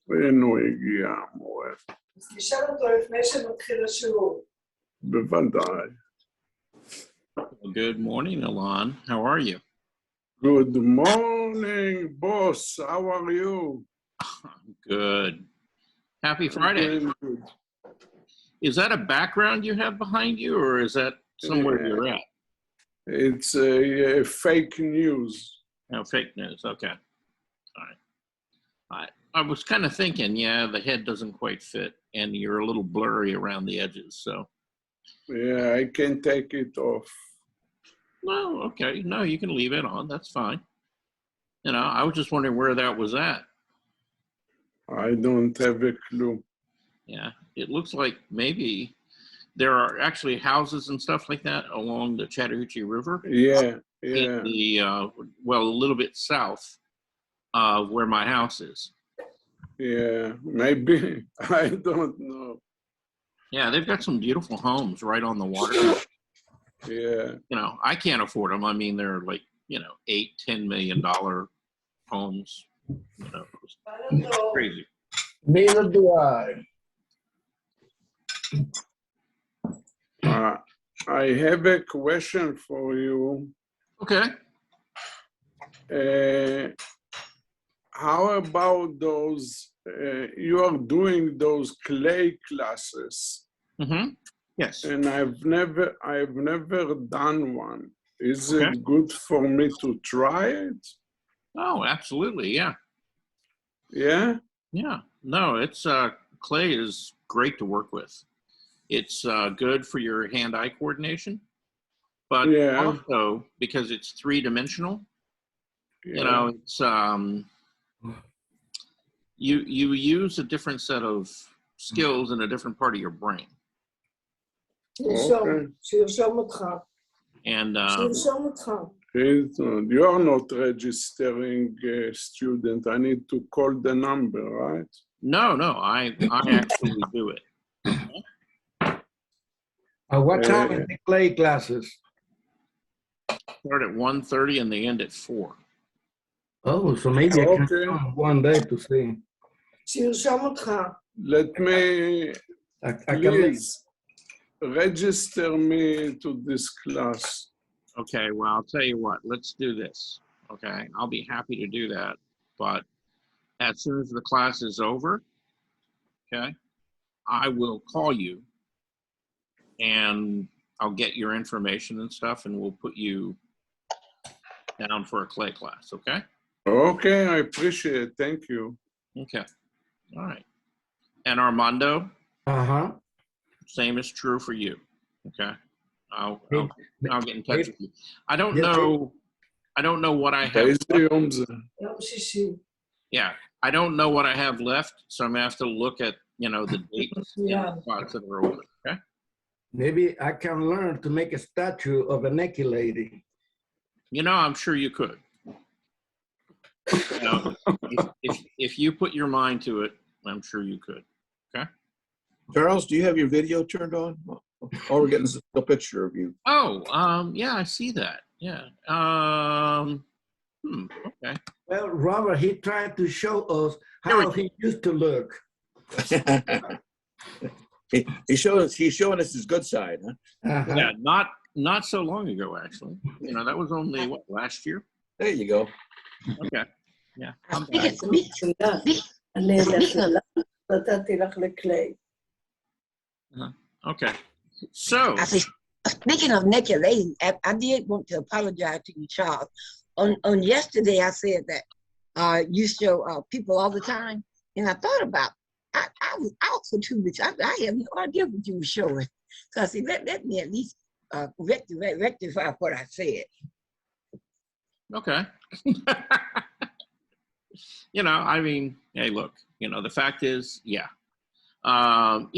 והנה הוא הגיע, המורה. אז תשאל אותו לפני שמתחיל השיעור. בוודאי. Good morning, Alon. How are you? Good morning, boss. How are you? Good. Happy Friday. Good. Is that a background you have behind you, or is that somewhere you're at? It's a fake news. No, fake news. Okay. All right. I was kind of thinking, yeah, the head doesn't quite fit, and you're a little blurry around the edges, so. Yeah, I can take it off. No, okay. No, you can leave it on. That's fine. You know, I was just wondering where that was at. I don't have a clue. Yeah, it looks like maybe there are actually houses and stuff like that along the Chattahoochee River. Yeah. In the, well, a little bit south of where my house is. Yeah, maybe. I don't know. Yeah, they've got some beautiful homes right on the water. Yeah. You know, I can't afford them. I mean, they're like, you know, $8-10 million homes. You know, it's crazy. Neither do I. I have a question for you. Okay. How about those, you are doing those clay classes, Mm-hmm. Yes. and I've never done one. Is Okay. it good for me to try it? Oh, absolutely. Yeah. Yeah? Yeah. No, it's clay is great to work with. It's good for your hand-eye coordination, but Yeah. also because it's three-dimensional. You know, it's you use a different set of skills in a different part of your brain. שירשום אותך. And שירשום אותך. You are not registering a student. I need to call the number, right? no, I actually do it. What time is the clay classes? Start at 1:30 and they end at 4. Oh, so maybe I can Okay. come one day to see. שירשום אותך. Let me, I can make, please, register me to this class. Okay, well, I'll tell you what, let's do this. Okay, I'll be happy to do that. But as soon as the class is over, okay, I will call you and I'll get your information and stuff and we'll put you down for a clay class, okay? Okay, I appreciate it. Thank you. Okay, all right. And Armando, uh-huh. same is true for you, okay? I'll get in touch with you. I don't Yes, know what I have. באיזה יום זה? יום שישי. Yeah, I don't know what I have left, so I'm gonna have to look at, you know, the dates and the spots that are open, okay? Maybe I can learn to make a statue of a Neki lady. You know, I'm sure you could. You know, if you put your mind to it, I'm sure you could, okay? Charles, do you have your video turned on? Oh, we're getting a picture of you. Oh, yeah, I see that, yeah. Okay. Well, Robert, he tried to show us how he used to look. He's showing us his good side, huh? Uh-huh. Yeah, not so long ago, actually. You know, that was only, what, last year? There you go. Okay, yeah. אני נתתי לך לקליי. Okay, so. Speaking of naked lady, I did want to apologize to you, Charles. On yesterday, I said that you show people all the time, and I thought about I was out for 2 weeks. I have no idea what you were showing. So I said, let me at least rectify what I said. Okay. You know, I mean, hey, look, you know, the fact is, yeah.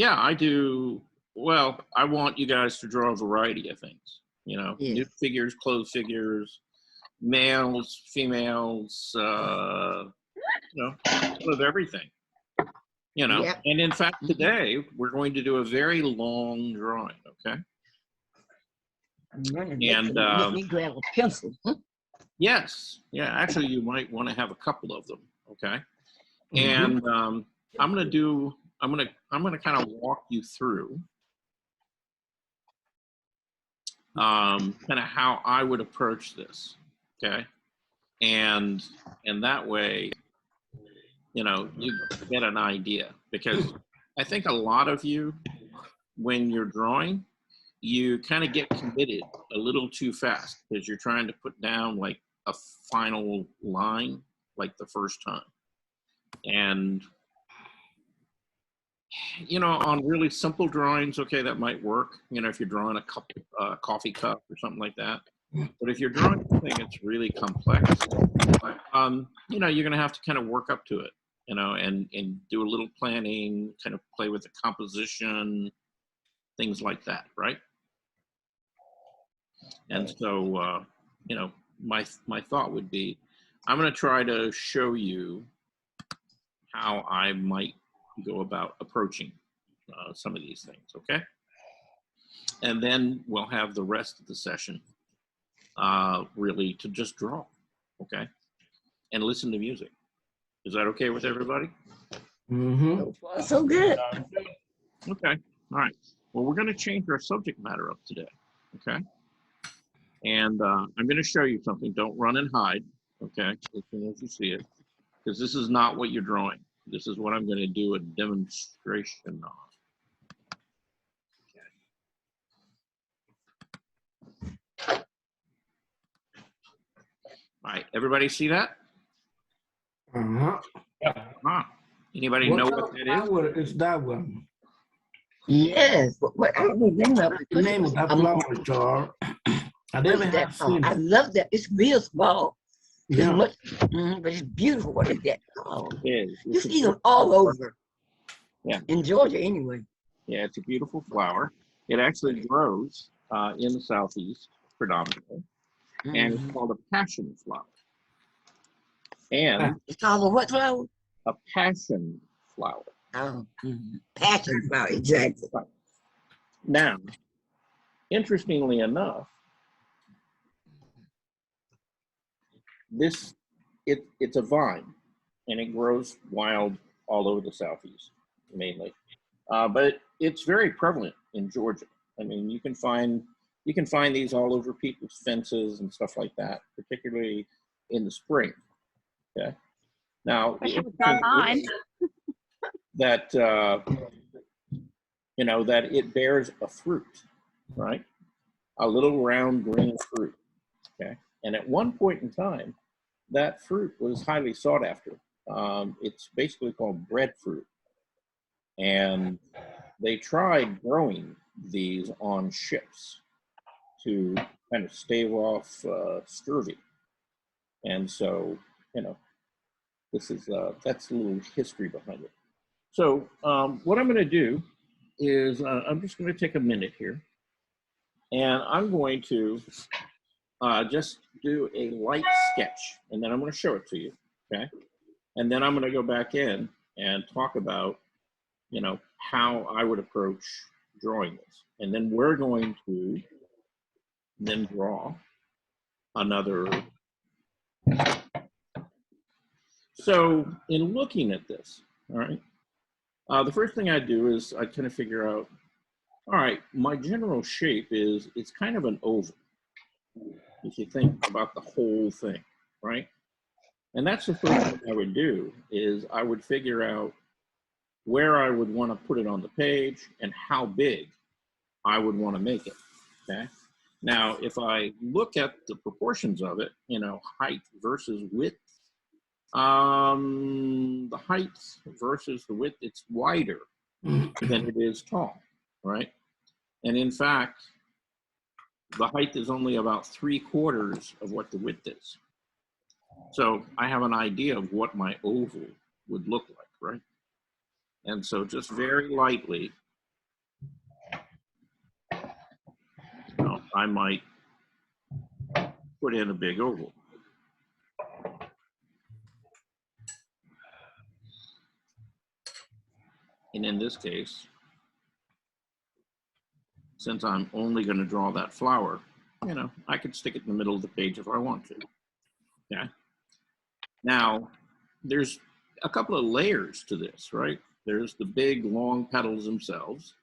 Yeah, I do. Well, I want you guys to draw a variety of things, you know, new figures, clothes figures, males, females, you know, of everything, you know. Yeah. And in fact, today we're going to do a very long drawing, okay? And let me grab a pencil. yes, yeah, actually you might want to have a couple of them, okay? And I'm gonna kind of walk you through kind of how I would approach this, okay? And that way, you know, you get an idea, because I think a lot of you, when you're drawing, you kind of get committed a little too fast because you're trying to put down like a final line like the first time. And you know, on really simple drawings, okay, that might work. You know, if you're drawing a coffee cup or something like that. But if you're drawing something that's really complex, you know, you're going to have to kind of work up to it, you know, and do a little planning, kind of play with the composition, things like that, right? And so, you know, my thought would be, I'm going to try to show you how I might go about approaching some of these things, okay? And then we'll have the rest of the session really to just draw, okay? And listen to music. Is that okay with everybody? Mm-hmm. So far, so good. Okay, all right. Well, we're gonna change our subject matter up today, okay? And I'm gonna show you something. Don't run and hide, okay? As soon as you see it, because this is not what you're drawing. This is what I'm going to do a demonstration on. Okay. All right, everybody see that? Uh-huh. Huh. Anybody know what that is? flower is that one? Yes. What I don't remember. What's the name of that flower, Charles? I never What is that have called? seen I it. love that. It's real small. It's Yeah. much, but it's beautiful. What is that called? It is. You see them all over. Yeah. In Georgia, anyway. Yeah, it's a beautiful flower. It actually grows in the southeast predominantly, and it's called a passion flower. And It's called a what flower? a passion flower. Oh, passion flower, exactly. Now, interestingly enough, it's a vine, and it grows wild all over the southeast, mainly. But it's very prevalent in Georgia. I mean, you can find these all over people's fences and stuff like that, particularly in the spring. Okay. Now, I should have brought mine. that you know, that it bears a fruit, right? A little round green fruit. Okay. And at one point in time, that fruit was highly sought after. It's basically called breadfruit. And they tried growing these on ships to kind of stave off scurvy. And so, you know, this is, that's a little history behind it. So what I'm going to do is I'm just going to take a minute here, and I'm going to just do a light sketch, and then I'm going to show it to you, okay? And then I'm going to go back in and talk about, you know, how I would approach drawing this. And then we're going to then draw another. So in looking at this, all right, the first thing I do is I kind of figure out, all right, my general shape is, it's kind of an oval, if you think about the whole thing, right? And that's the first thing I would do, is I would figure out where I would want to put it on the page and how big I would want to make it, okay? Now, if I look at the proportions of it, you know, height versus width, the height versus the width, it's wider than it is tall, right? And in fact, the height is only about 3/4 of what the width is. So I have an idea of what my oval would look like, right? And so just very lightly, you know, I might put in a big oval. And in this case, since I'm only going to draw that flower, you know, I could stick it in the middle of the page if I want to. Okay. Now, there's a couple of layers to this, right? There's the big long petals themselves,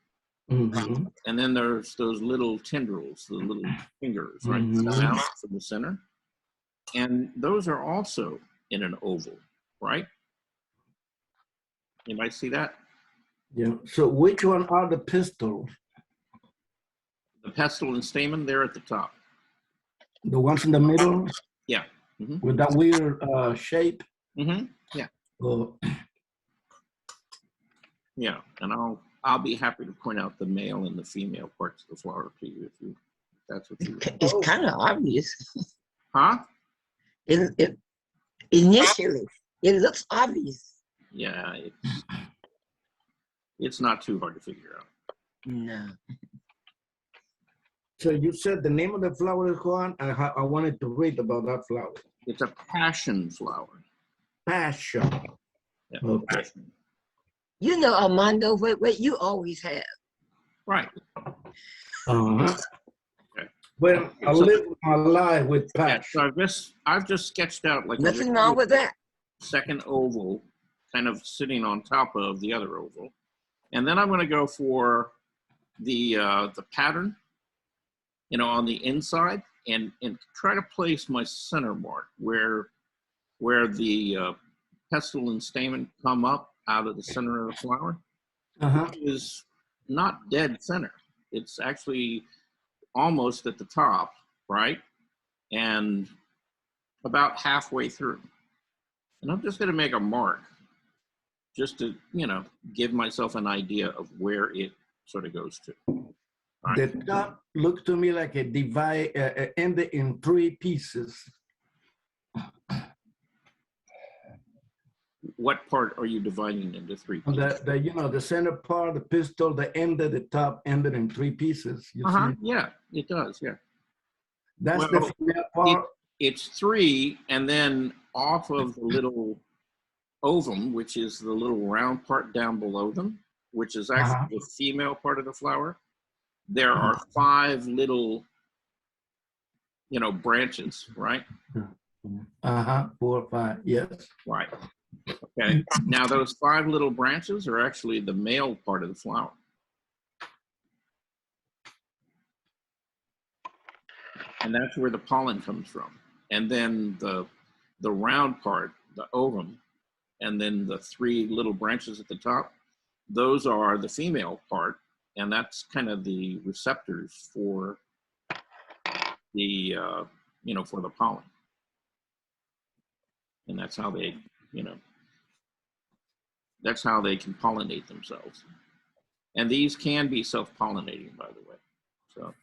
Mhm. and then there's those little tendrils, the little fingers, right? Mhm. Out from the center. And those are also in an oval, right? You might see that. Yeah. So which one are the pistils? The pestle and stamen, they're at the top. The ones in the middle Yeah. Mm-hmm. with that weird shape? Mm-hmm. Yeah. Oh, Yeah. And I'll be happy to point out the male and the female parts of the flower to you if that's what you. It's kind of obvious. Huh? It initially it looks obvious. Yeah. It's not too hard to figure out. No. so you said the name of the flower is Juan. I wanted to read about that flower. It's a passion flower. Passion. Yeah. Okay. Passion. You know, Armando, what you always have. Right. Uh-huh. Okay. Well, I So- live my life with Yeah, passion. so I've just sketched out like Nothing a wrong with that. second oval kind of sitting on top of the other oval. And then I'm going to go for the pattern, you know, on the inside and try to place my center mark where the pestle and stamen come up out of the center of the flower. Uh-huh. Is not dead center. It's actually almost at the top, right? And about halfway through. And I'm just going to make a mark just to, you know, give myself an idea of where it sort of goes to. All right. The top looks to me like a divide ended in 3 pieces. What part are you dividing into 3 pieces? The center part, the pistil, the end of the top ended in 3 pieces. You see? Yeah, it does. Yeah. That's Well, the female part. It's 3, and then off of the little ovum, which is the little round part down below them, which is actually the female part of the flower, there are 5 little, you know, branches, right? 4 or 5, yes. Right. Okay. Now those 5 little branches are actually the male part of the flower. And that's where the pollen comes from. And then the round part, the ovum, and then the 3 little branches at the top, those are the female part, and that's kind of the receptors for the you know, for the pollen. And that's how they, you know, that's how they can pollinate themselves. And these can be self-pollinating, by the way. So,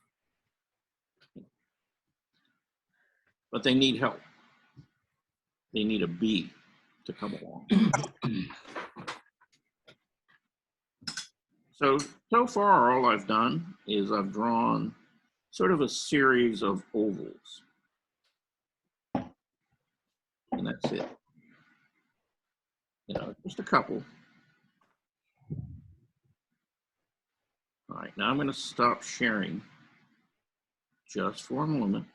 but they need help. They need a bee to come along. So far, all I've done is I've drawn sort of a series of ovals. And that's it. You know, just a couple. All right, now I'm going to stop sharing just for a moment.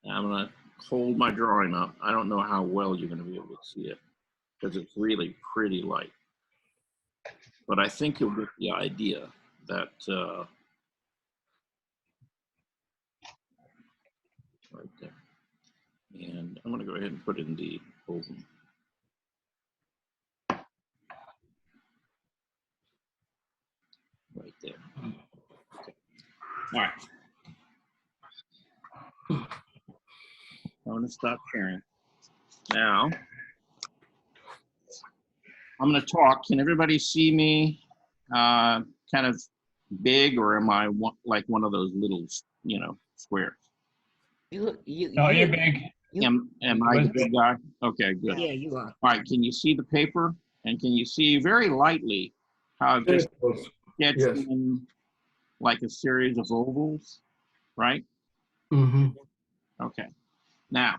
And I'm going to hold my drawing up. I don't know how well you're going to be able to see it because it's really pretty light. But I think you'll get the idea that right there. And I'm going to go ahead and put in the ovum. Right there. Okay. All right. I'm going to stop sharing. Now, I'm going to talk. Can everybody see me kind of big, or am I like one of those little, you know, squares? No, you're big. Am I the big guy? Okay, good. Yeah, you are. All right, can you see the paper? And can you see very lightly how I've just sketched Yes. in like a series of ovals, right? Mm-hmm. Okay. Now,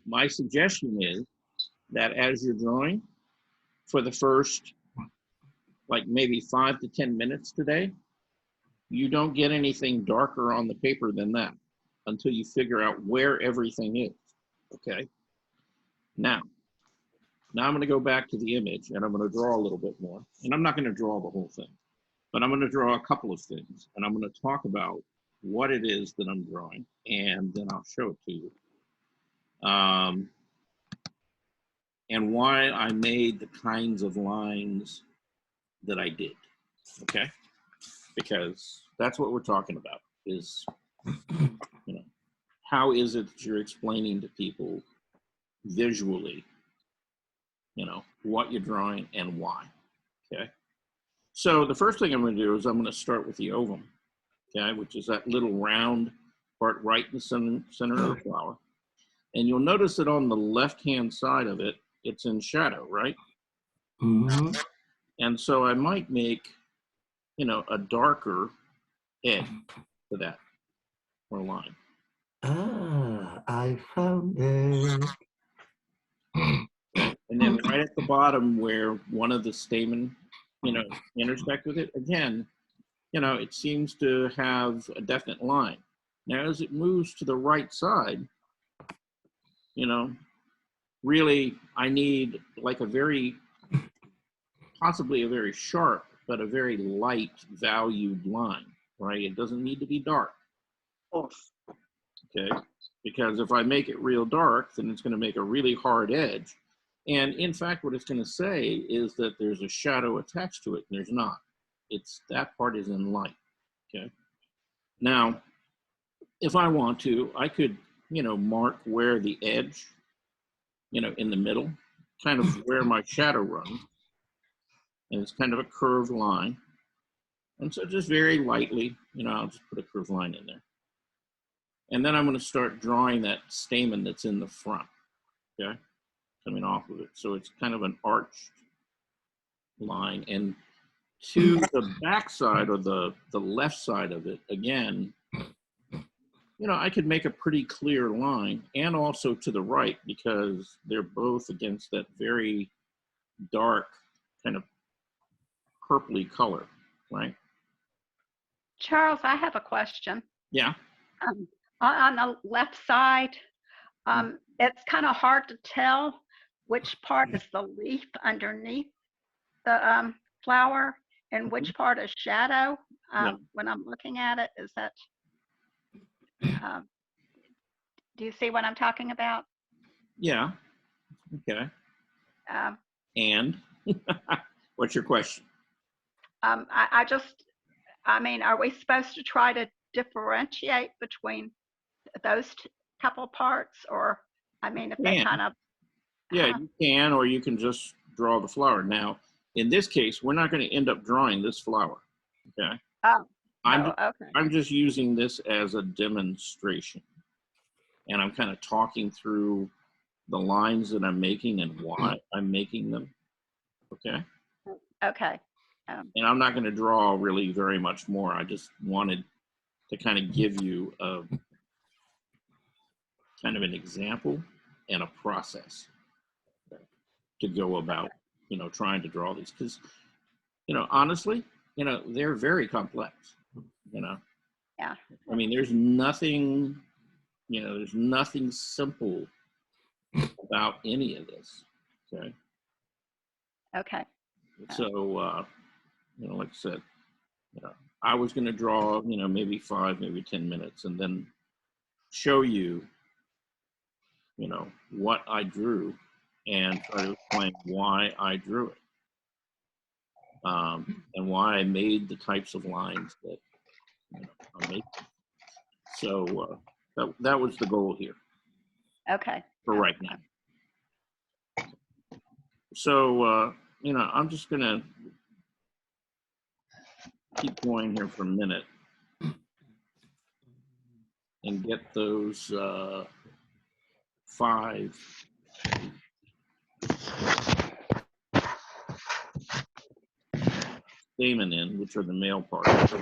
my suggestion is that as you're drawing, for the first, like maybe 5 to 10 minutes today, you don't get anything darker on the paper than that until you figure out where everything is. Okay. Now I'm going to go back to the image and I'm going to draw a little bit more. And I'm not going to draw the whole thing, but I'm going to draw a couple of things. And I'm going to talk about what it is that I'm drawing. And then I'll show it to you. And why I made the kinds of lines that I did. Okay? Because that's what we're talking about is, you know, how is it that you're explaining to people visually, you know, what you're drawing and why, okay? So the first thing I'm going to do is I'm going to start with the ovum, okay, which is that little round part right in the center of the flower. And you'll notice that on the left-hand side of it, it's in shadow, right? Mm-hmm. And so I might make, you know, a darker edge to that or line. Ah, I found it. And then right at the bottom where one of the stamen, you know, intersect with it, again, you know, it seems to have a definite line. Now, as it moves to the right side, you know, really, I need like a very, possibly a very sharp, but a very light valued line, right? It doesn't need to be dark. Okay, because if I make it real dark, then it's going to make a really hard edge. And in fact, what it's going to say is that there's a shadow attached to it, and there's not. It's that part is in light. Okay. Now, if I want to, I could, you know, mark where the edge, you know, in the middle, kind of where my shadow runs, and it's kind of a curved line. And so just very lightly, you know, I'll just put a curved line in there. And then I'm going to start drawing that stamen that's in the front, okay, coming off of it. So it's kind of an arched line. And to the back side or the left side of it, again, you know, I could make a pretty clear line, and also to the right because they're both against that very dark kind of purpley color, right? Charles, I have a question. Yeah. On the left side, it's kind of hard to tell which part is the leaf underneath the flower and which part is shadow. When I'm looking at it, is that, do you see what I'm talking about? Yeah. Okay. And what's your question? I mean, are we supposed to try to differentiate between those couple parts, or, I mean, if they kind of. Yeah, you can, or you can just draw the flower. Now, in this case, we're not going to end up drawing this flower, okay? Okay. I'm just using this as a demonstration. And I'm kind of talking through the lines that I'm making and why I'm making them, okay? Okay. And I'm not going to draw really very much more. I just wanted to kind of give you a kind of an example and a process to go about, you know, trying to draw these. Because, you know, honestly, you know, they're very complex, you know. Yeah. I mean, there's nothing, you know, there's nothing simple about any of this, okay? Okay. So, you know, like I said, you know, I was going to draw, you know, maybe 5, maybe 10 minutes and then show you, you know, what I drew and try to explain why I drew it. And why I made the types of lines that, you know, I'm making. So that was the goal here. Okay. For right now. So, you know, I'm just going to keep going here for a minute and get those 5 stamen in, which are the male parts.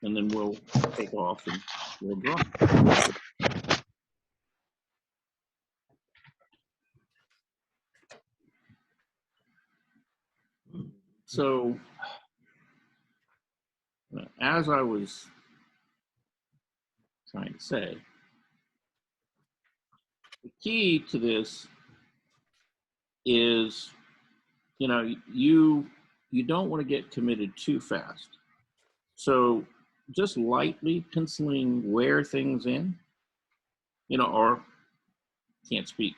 And then we'll take off and we'll draw. So, as I was trying to say. The key to this is, you know, you don't want to get committed too fast. So just lightly penciling where things in, you know, or can't speak,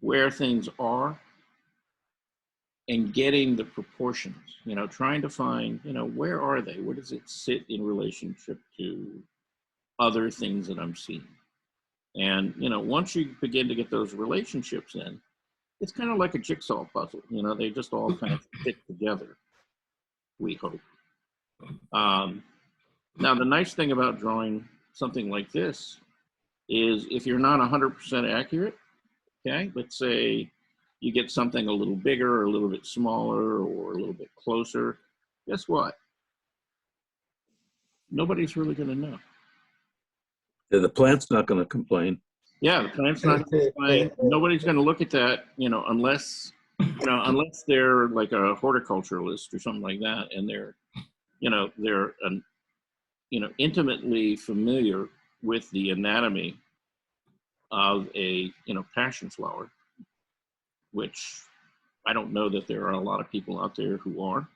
where things are, and getting the proportions, you know, trying to find, you know, where are they? Where does it sit in relationship to other things that I'm seeing? And, you know, once you begin to get those relationships in, it's kind of like a jigsaw puzzle, you know, they just all kind of fit together, we hope. Now, the nice thing about drawing something like this is if you're not 100% accurate, okay, let's say you get something a little bigger or a little bit smaller or a little bit closer, guess what? Nobody's really going to know. The plant's not going to complain. Yeah, the plant's not going to complain. Nobody's going to look at that, you know, unless they're like a horticulturalist or something like that, and they're intimately familiar with the anatomy of a, you know, passion flower, which I don't know that there are a lot of people out there who are.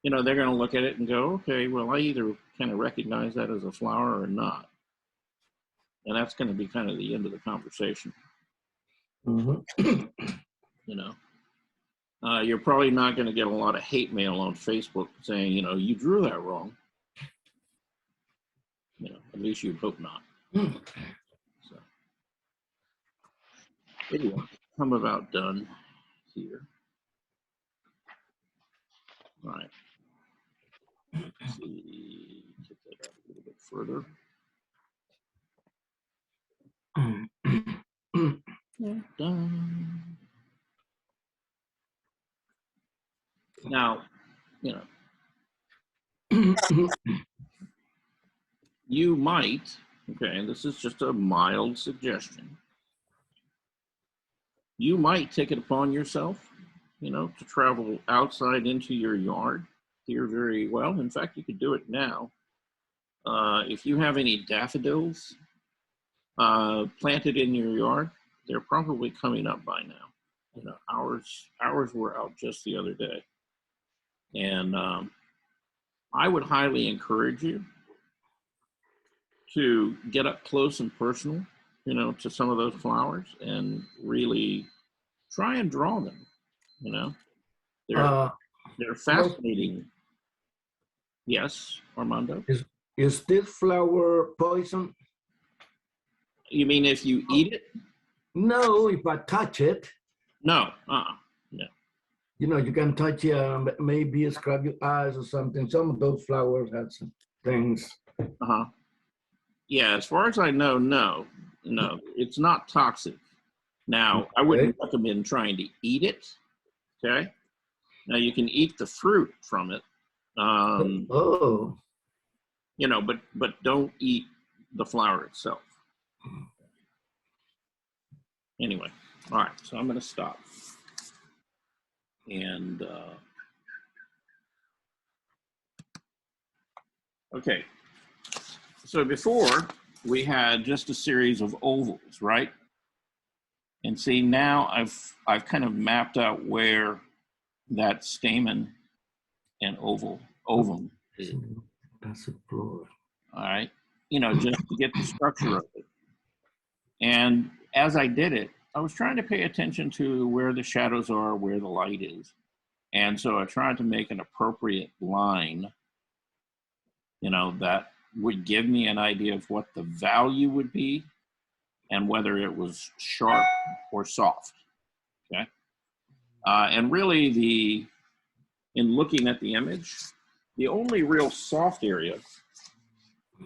You know, they're going to look at it and go, okay, well, I either kind of recognize that as a flower or not. And that's going to be kind of the end of the conversation. Mhm. You know, you're probably not going to get a lot of hate mail on Facebook saying, you know, you drew that wrong. You know, at least you'd hope not. So, anyway, I'm about done here. All right. Let's see, get that out a little bit further. Yeah, done. Now, you know, you might, okay, and this is just a mild suggestion, you might take it upon yourself, you know, to travel outside into your yard here very well. In fact, you could do it now. If you have any daffodils planted in your yard, they're probably coming up by now. You know, ours were out just the other day. And I would highly encourage you to get up close and personal, you know, to some of those flowers and really try and draw them, you know. They're fascinating. Yes, Armando? Is this flower poison? You mean if you eat it? No, if I touch it. No, no. You know, you can touch it, maybe scrub your eyes or something. Some of those flowers have some things. Uh-huh. Yeah, as far as I know, no, it's not toxic. Now, I wouldn't recommend trying to eat it, okay? Now, you can eat the fruit from it. You know, but don't eat the flower itself. Anyway, all right, so I'm going to stop. And, okay. So before, we had just a series of ovals, right? And see, now I've kind of mapped out where that stamen and ovum is. That's a broad. All right, you know, just to get the structure of it. And as I did it, I was trying to pay attention to where the shadows are, where the light is. And so I tried to make an appropriate line, you know, that would give me an idea of what the value would be and whether it was sharp or soft, okay? And really in looking at the image, the only real soft area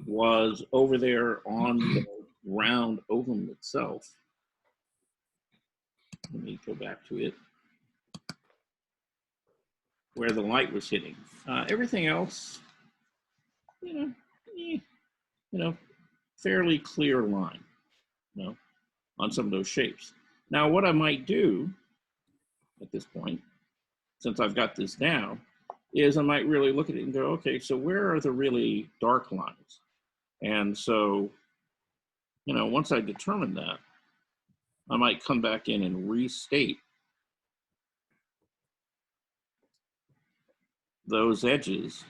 was over there on the round ovum itself. Let me go back to it, where the light was hitting. Everything else, you know, fairly clear line, you know, on some of those shapes. Now, what I might do at this point, since I've got this down, is I might really look at it and go, okay, so where are the really dark lines? And so, you know, once I determine that, I might come back in and restate those edges.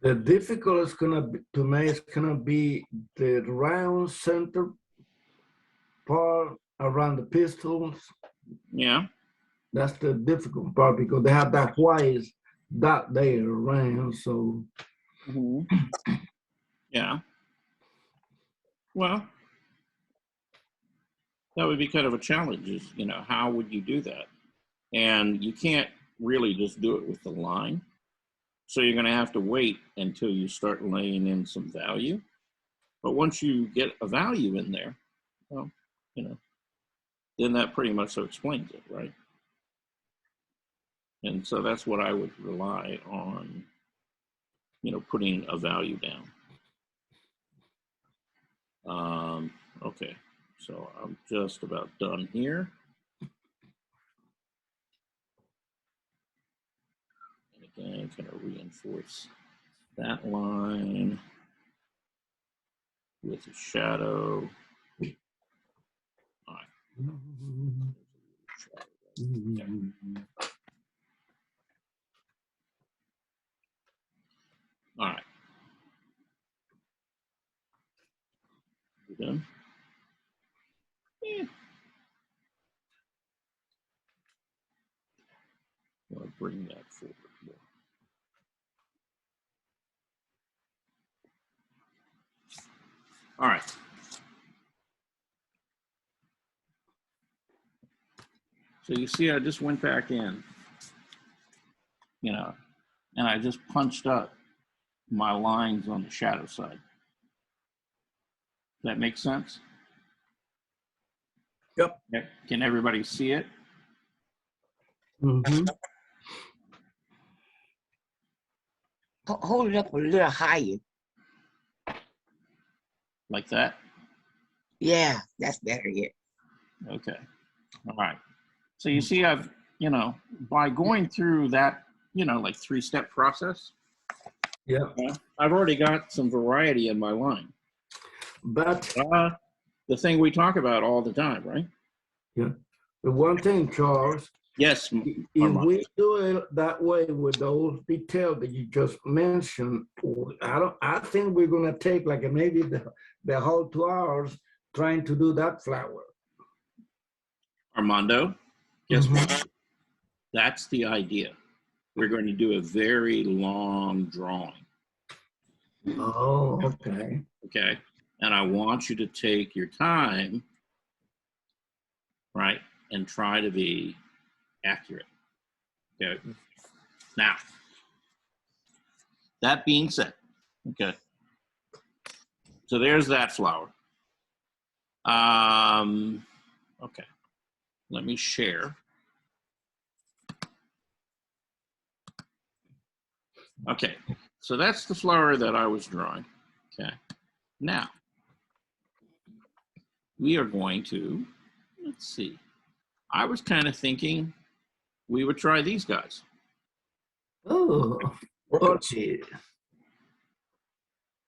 The difficult is gonna be, to me, is gonna be the round center part around the pistons. Yeah. That's the difficult part because they have that white dot there around. So Yeah. Well, that would be kind of a challenge, is, you know, how would you do that? And you can't really just do it with the line. So you're going to have to wait until you start laying in some value. But once you get a value in there, well, you know, then that pretty much explains it, right? And so that's what I would rely on, you know, putting a value down. Okay, so I'm just about done here. And again, I'm going to reinforce that line with a shadow. All right. All right. You done? Yeah. I'll bring that forward more. All right. So you see, I just went back in, you know, and I just punched up my lines on the shadow side. That makes sense? Yep. Can everybody see it? Hold it up a little higher. Like that? Yeah, that's better. Yeah. Okay. All right. So you see, I've, you know, by going through that, you know, like 3-step process, Yeah. I've already got some variety in my line. But The thing we talk about all the time, right? yeah, the one thing, Charles, Yes. if we do it that way with those details that you just mentioned, I think we're gonna take like maybe the whole 2 hours trying to do that flower. Armando, guess what? That's the idea. We're going to do a very long drawing. Oh, okay. Okay. And I want you to take your time, right, and try to be accurate. Okay. Now, that being said, okay. So there's that flower. Okay. Let me share. Okay. So that's the flower that I was drawing. Okay. Now, we are going to, let's see. I was kind of thinking we would try these guys. Oh, okay.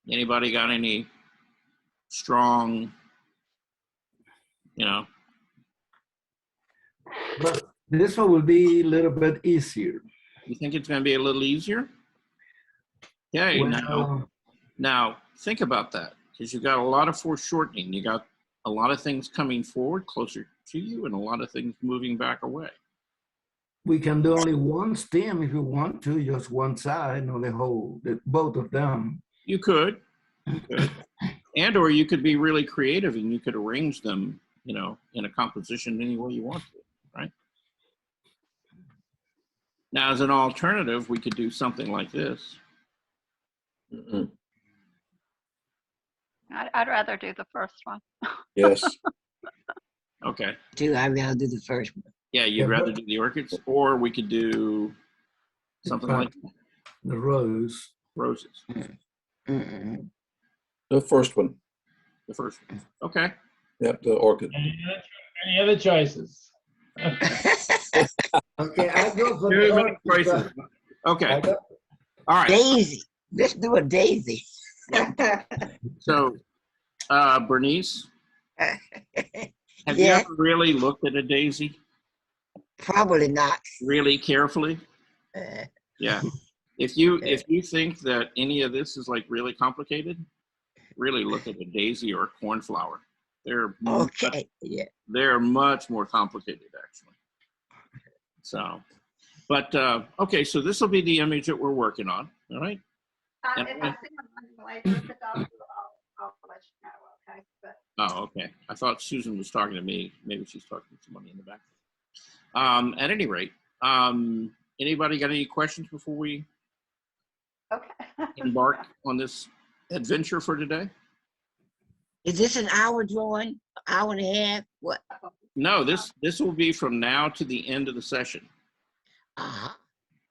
Anybody got any strong, you know? But this one will be a little bit easier. You think it's going to be a little easier? Yeah, Well, now think about that, because you've got a lot of foreshortening. You got a lot of things coming forward closer to you and a lot of things moving back away. we can do only one stem if you want to, just one side, or the whole, both of them. You could. And or you could be really creative and you could arrange them, you know, in a composition any way you want to, right? Now, as an alternative, we could do something like this. I'd rather do the first one. Yes. Okay. I'd rather do the first one. Yeah, you'd rather do the orchids, or we could do something like the rose. Roses. The first one. The first one. Okay. Yep, the orchid. Any other choices? Okay, I go for Too the many choices. Okay. All right. Daisy. Let's do a daisy. So, Bernice, have you Yeah, ever really looked at a daisy probably not. really carefully? Uh, Yeah. If you think that any of this is like really complicated, really look at a daisy or a cornflower. okay, yeah. They're much more complicated actually. So, but okay, so this will be the image that we're working on. All right. If I see them later at the doctor, I'll let you know, okay? But Oh, okay. I thought Susan was talking to me. Maybe she's talking to somebody in the back. At any rate, anybody got any questions before we okay. embark on this adventure for today? Is this an hour drawing? Hour and a half? What? No, this will be from now to the end of the session. Uh-huh.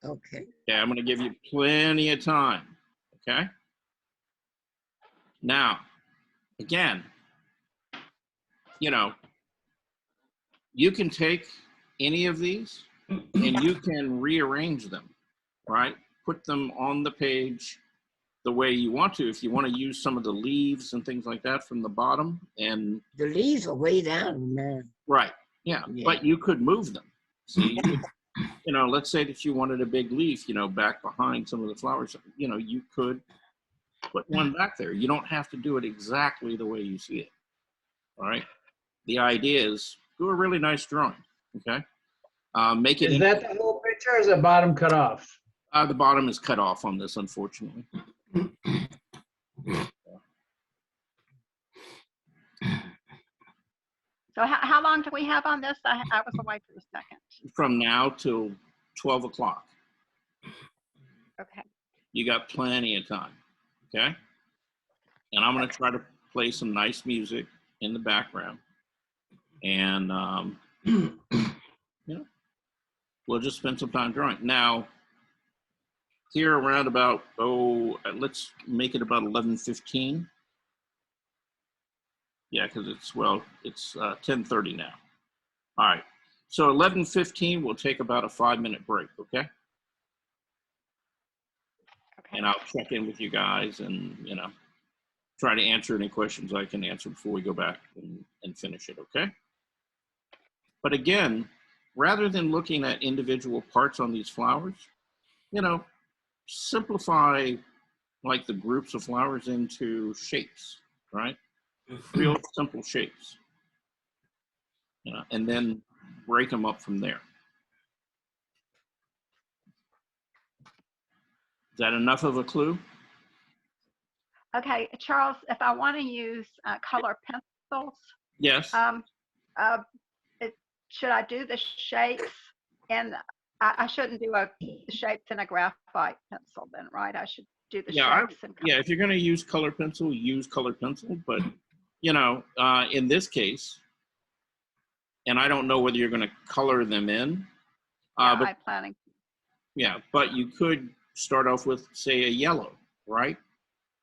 Okay. Yeah, I'm going to give you plenty of time. Okay. Now, again, you can take any of these and you can rearrange them, right? Put them on the page the way you want to. If you want to use some of the leaves and things like that from the bottom, and The leaves are way down, man. right, yeah, Yeah. but you could move them. See, let's say that you wanted a big leaf, back behind some of the flowers, you could put one back there. You don't have to do it exactly the way you see it. All right. The idea is do a really nice drawing. Okay. Make it. Is that the whole picture or is the bottom cut off? The bottom is cut off on this, unfortunately. So how long do we have on this? I was away for a second. From now till 12 o'clock. Okay. You got plenty of time. Okay. And I'm going to try to play some nice music in the background. And, we'll just spend some time drawing. Now, here around about, let's make it about 11:15. Yeah, because it's 10:30 now. All right. So 11:15, we'll take about a 5-minute break, okay? Okay. And I'll check in with you guys and, try to answer any questions I can answer before we go back and finish it, okay? But again, rather than looking at individual parts on these flowers, simplify like the groups of flowers into shapes, right? Real simple shapes, and then break them up from there. Is that enough of a clue? Okay, Charles, if I want to use color pencils, Yes. should I do the shapes? And I shouldn't do the shapes in a graphite pencil then, right? I should do the shapes. If you're going to use color pencil, use color pencil. But, in this case, and I don't know whether you're going to color them in. I'm planning. Yeah, but you could start off with, say, a yellow, right?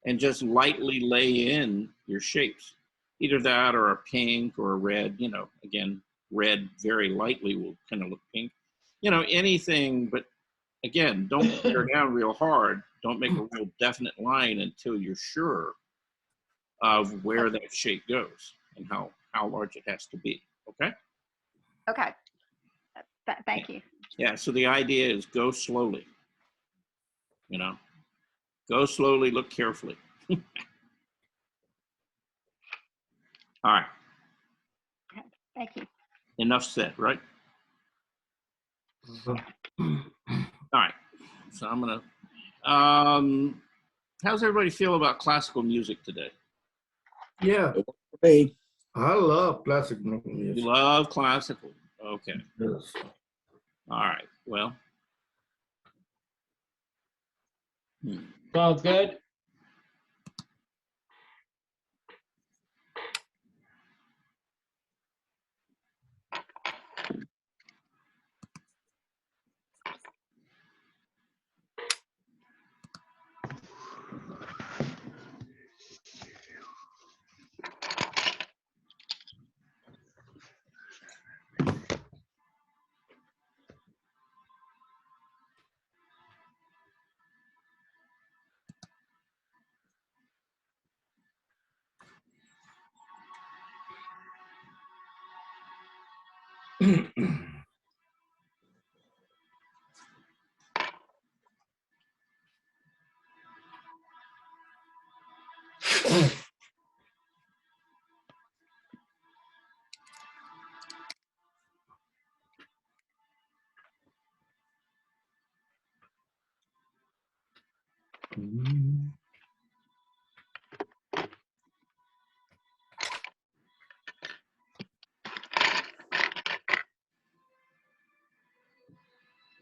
And just lightly lay in your shapes. Either that or a pink or a red, again, red very lightly will kind of look pink. Anything, but again, don't tear down real hard. Don't make a real definite line until you're sure of where that shape goes and how large it has to be, okay? Okay, thank you. Yeah, so the idea is go slowly, Go slowly, look carefully. All right. Thank you. Enough said, right? All right. So I'm going to, how's everybody feel about classical music today? Yeah, Hey, I love classic You music. love classical. Okay. Yes. All right. Well. Sounds good.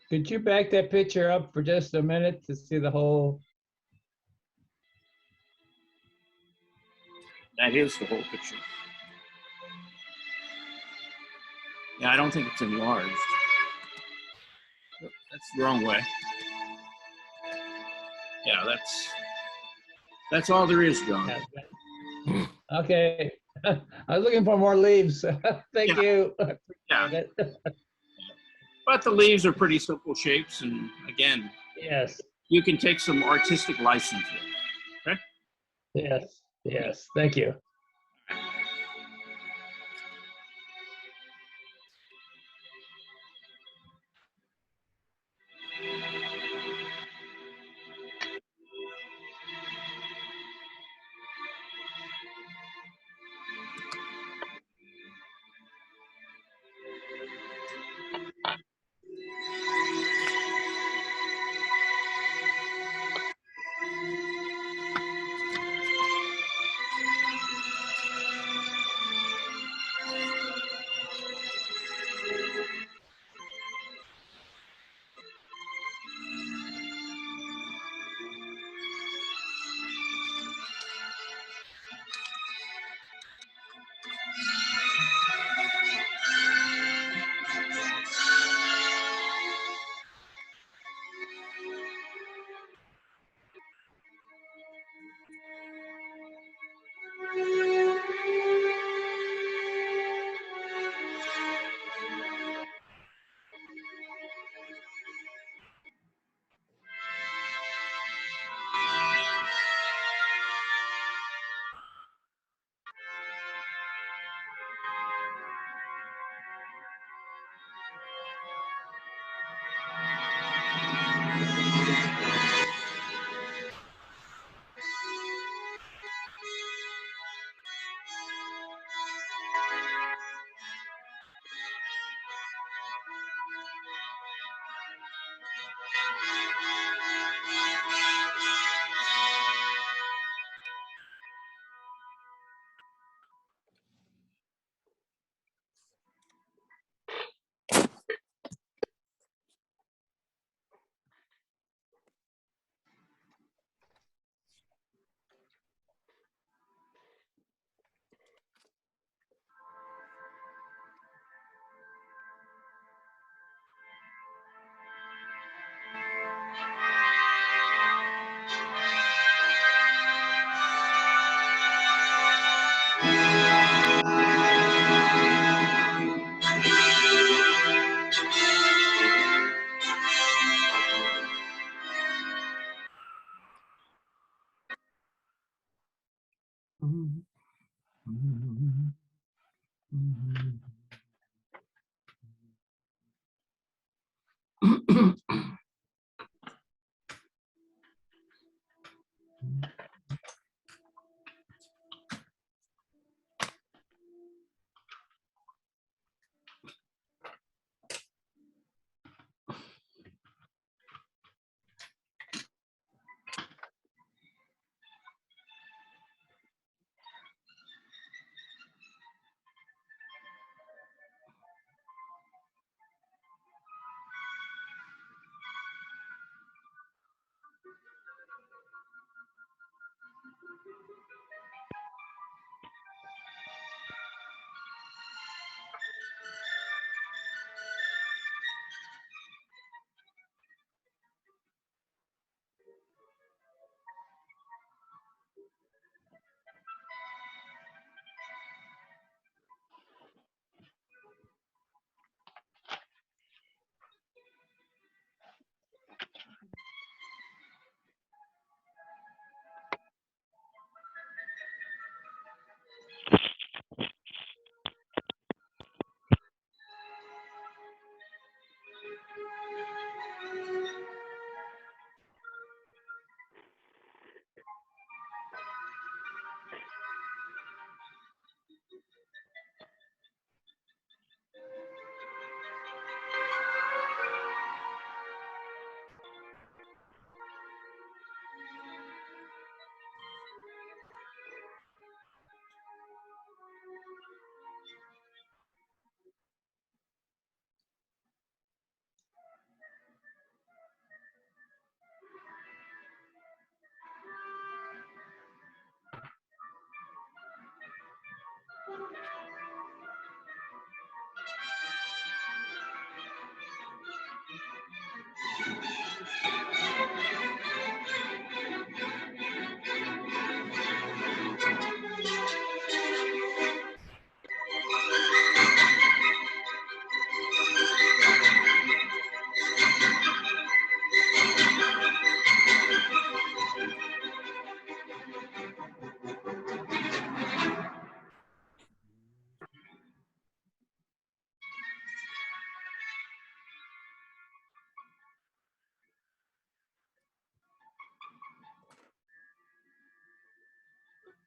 Could you back that picture up for just a minute to see the whole? That is the whole picture. Yeah, I don't think it's enlarged. That's the wrong way. Yeah, that's all there is, John. Okay. I was looking for more leaves. Thank Yeah. you. Yeah, but the leaves are pretty simple shapes, and again, Yes, you can take some artistic license with it. yes, yes. Thank you.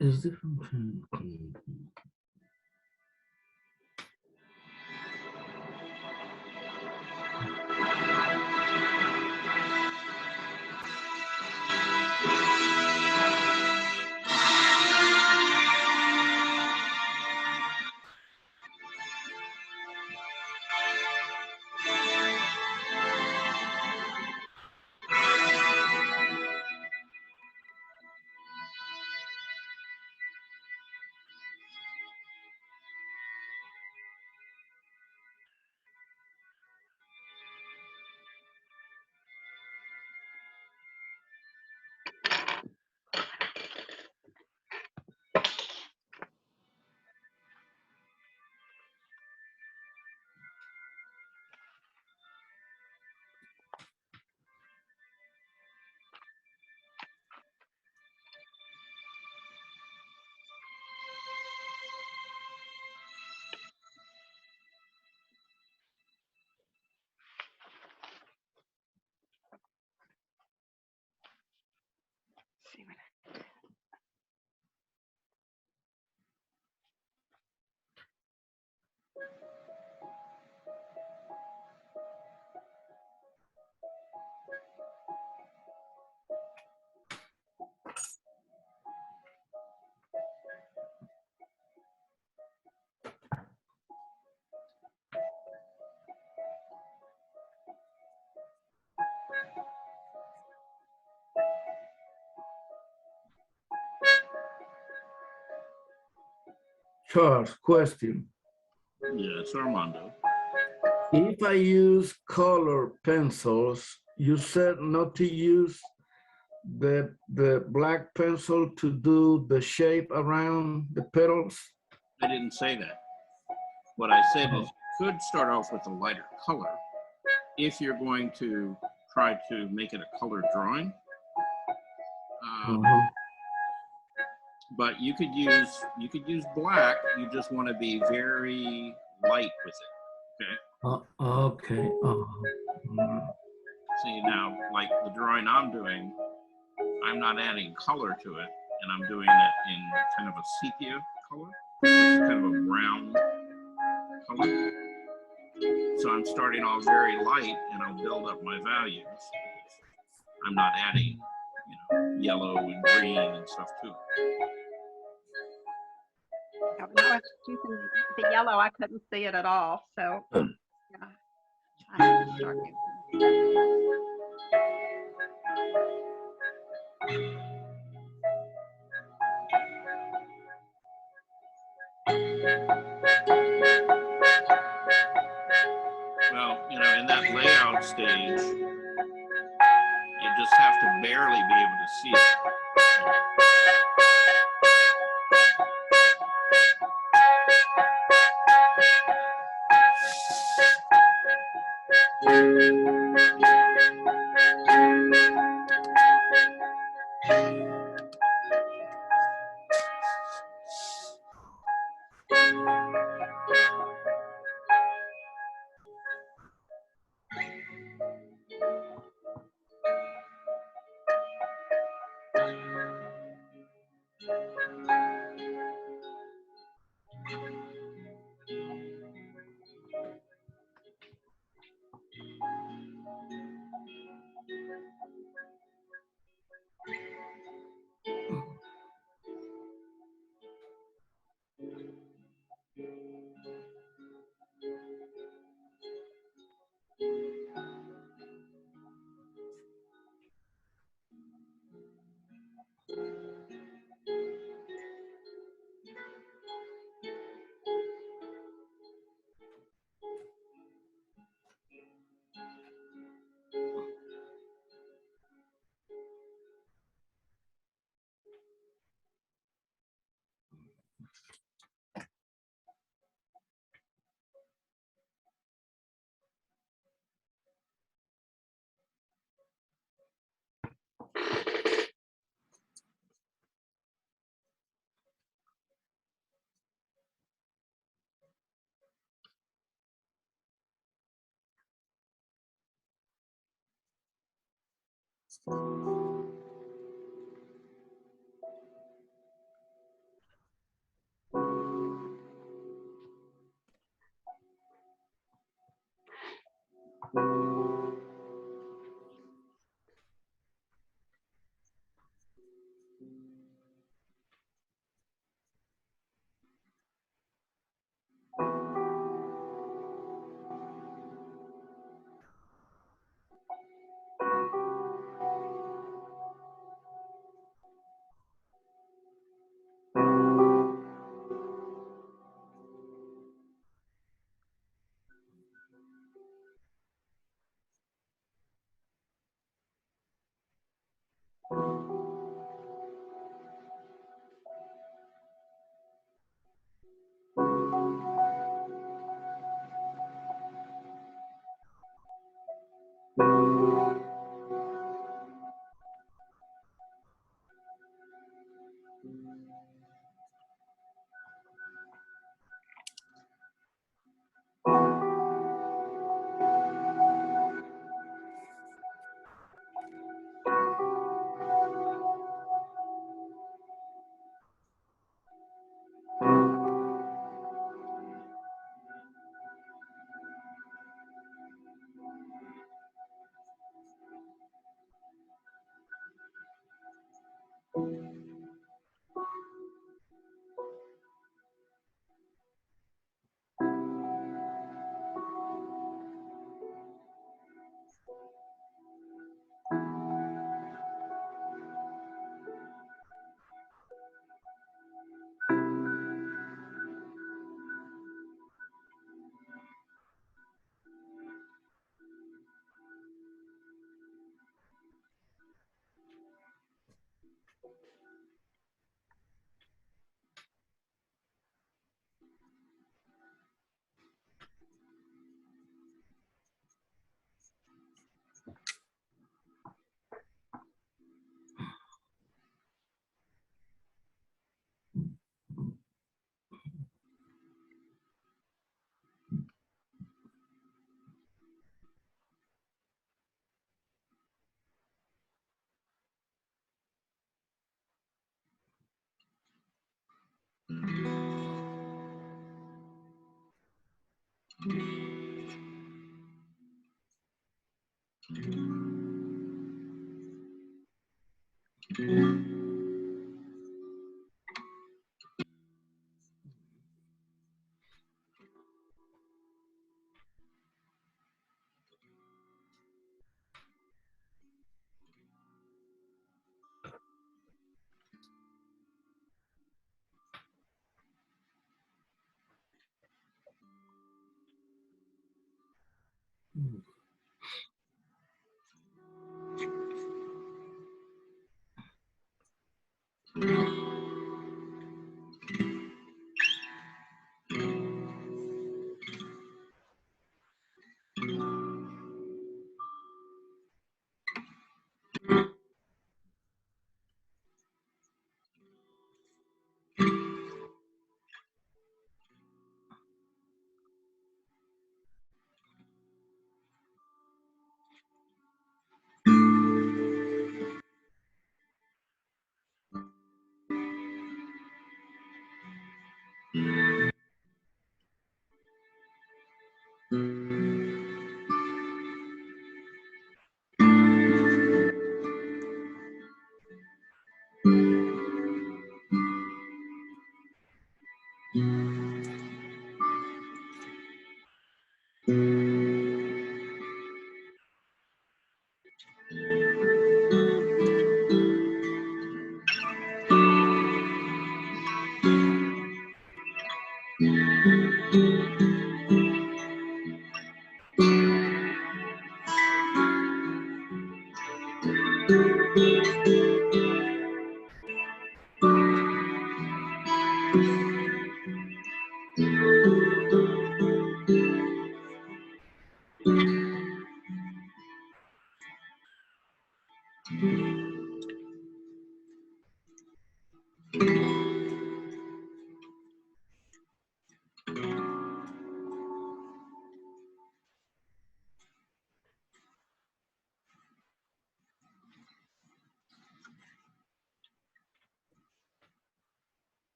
Is different. See what Charles, question. Yes, Armando. If I use color pencils, you said not to use the black pencil to do the shape around the petals? I didn't say that. What I said is you could start off with a lighter color if you're going to try to make it a colored drawing. But you could use black. You just want to be very light with it. Okay. Okay. See now, like the drawing I'm doing, I'm not adding color to it, and I'm doing it in kind of a sepia color, kind of a brown color. So I'm starting off very light, and I'll build up my values. I'm not adding, yellow and green and stuff to it. Yeah, when I was using the yellow, I couldn't see it at all. So yeah, I have to start using. Well, in that layout stage, you just have to barely be able to see it.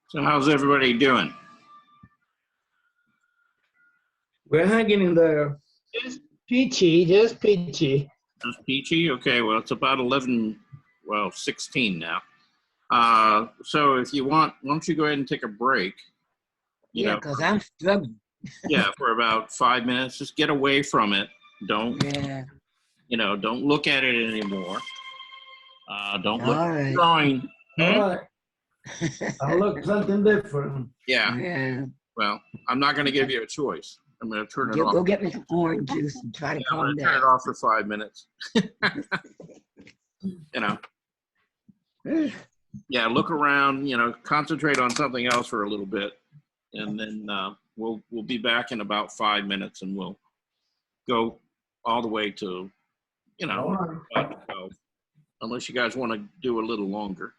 So how's everybody doing? We're hanging in there. Just peachy, just peachy. Just peachy? Okay, well, it's about 16 now. So if you want, why don't you go ahead and take a break? You Yeah, know, because I'm struggling. yeah, for about 5 minutes. Just get away from it. Don't, Yeah. don't look at it anymore. Don't look All at the right. drawing. All right. I'll look something different. Yeah, Yeah. well, I'm not going to give you a choice. I'm going to turn it Go off. get me some orange juice and try to Yeah, I'm calm going to turn it down. off for 5 minutes. Yeah, look around, concentrate on something else for a little bit. And then we'll be back in about 5 minutes, and we'll go all the way to, All right. about 12. Unless you guys want to do a little longer.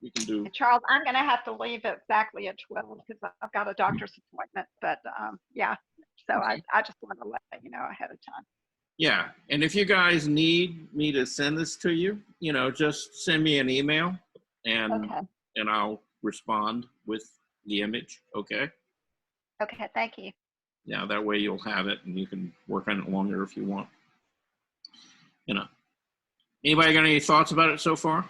We can do. Charles, I'm going to have to leave exactly at 12 because I've got a doctor's appointment. But yeah, so Okay. I just want to let you know ahead of time. Yeah, and if you guys need me to send this to you, just send me an email, and Okay. and I'll respond with the image. Okay. Okay. Thank you. Yeah, that way you'll have it, and you can work on it longer if you want. Anybody got any thoughts about it so far?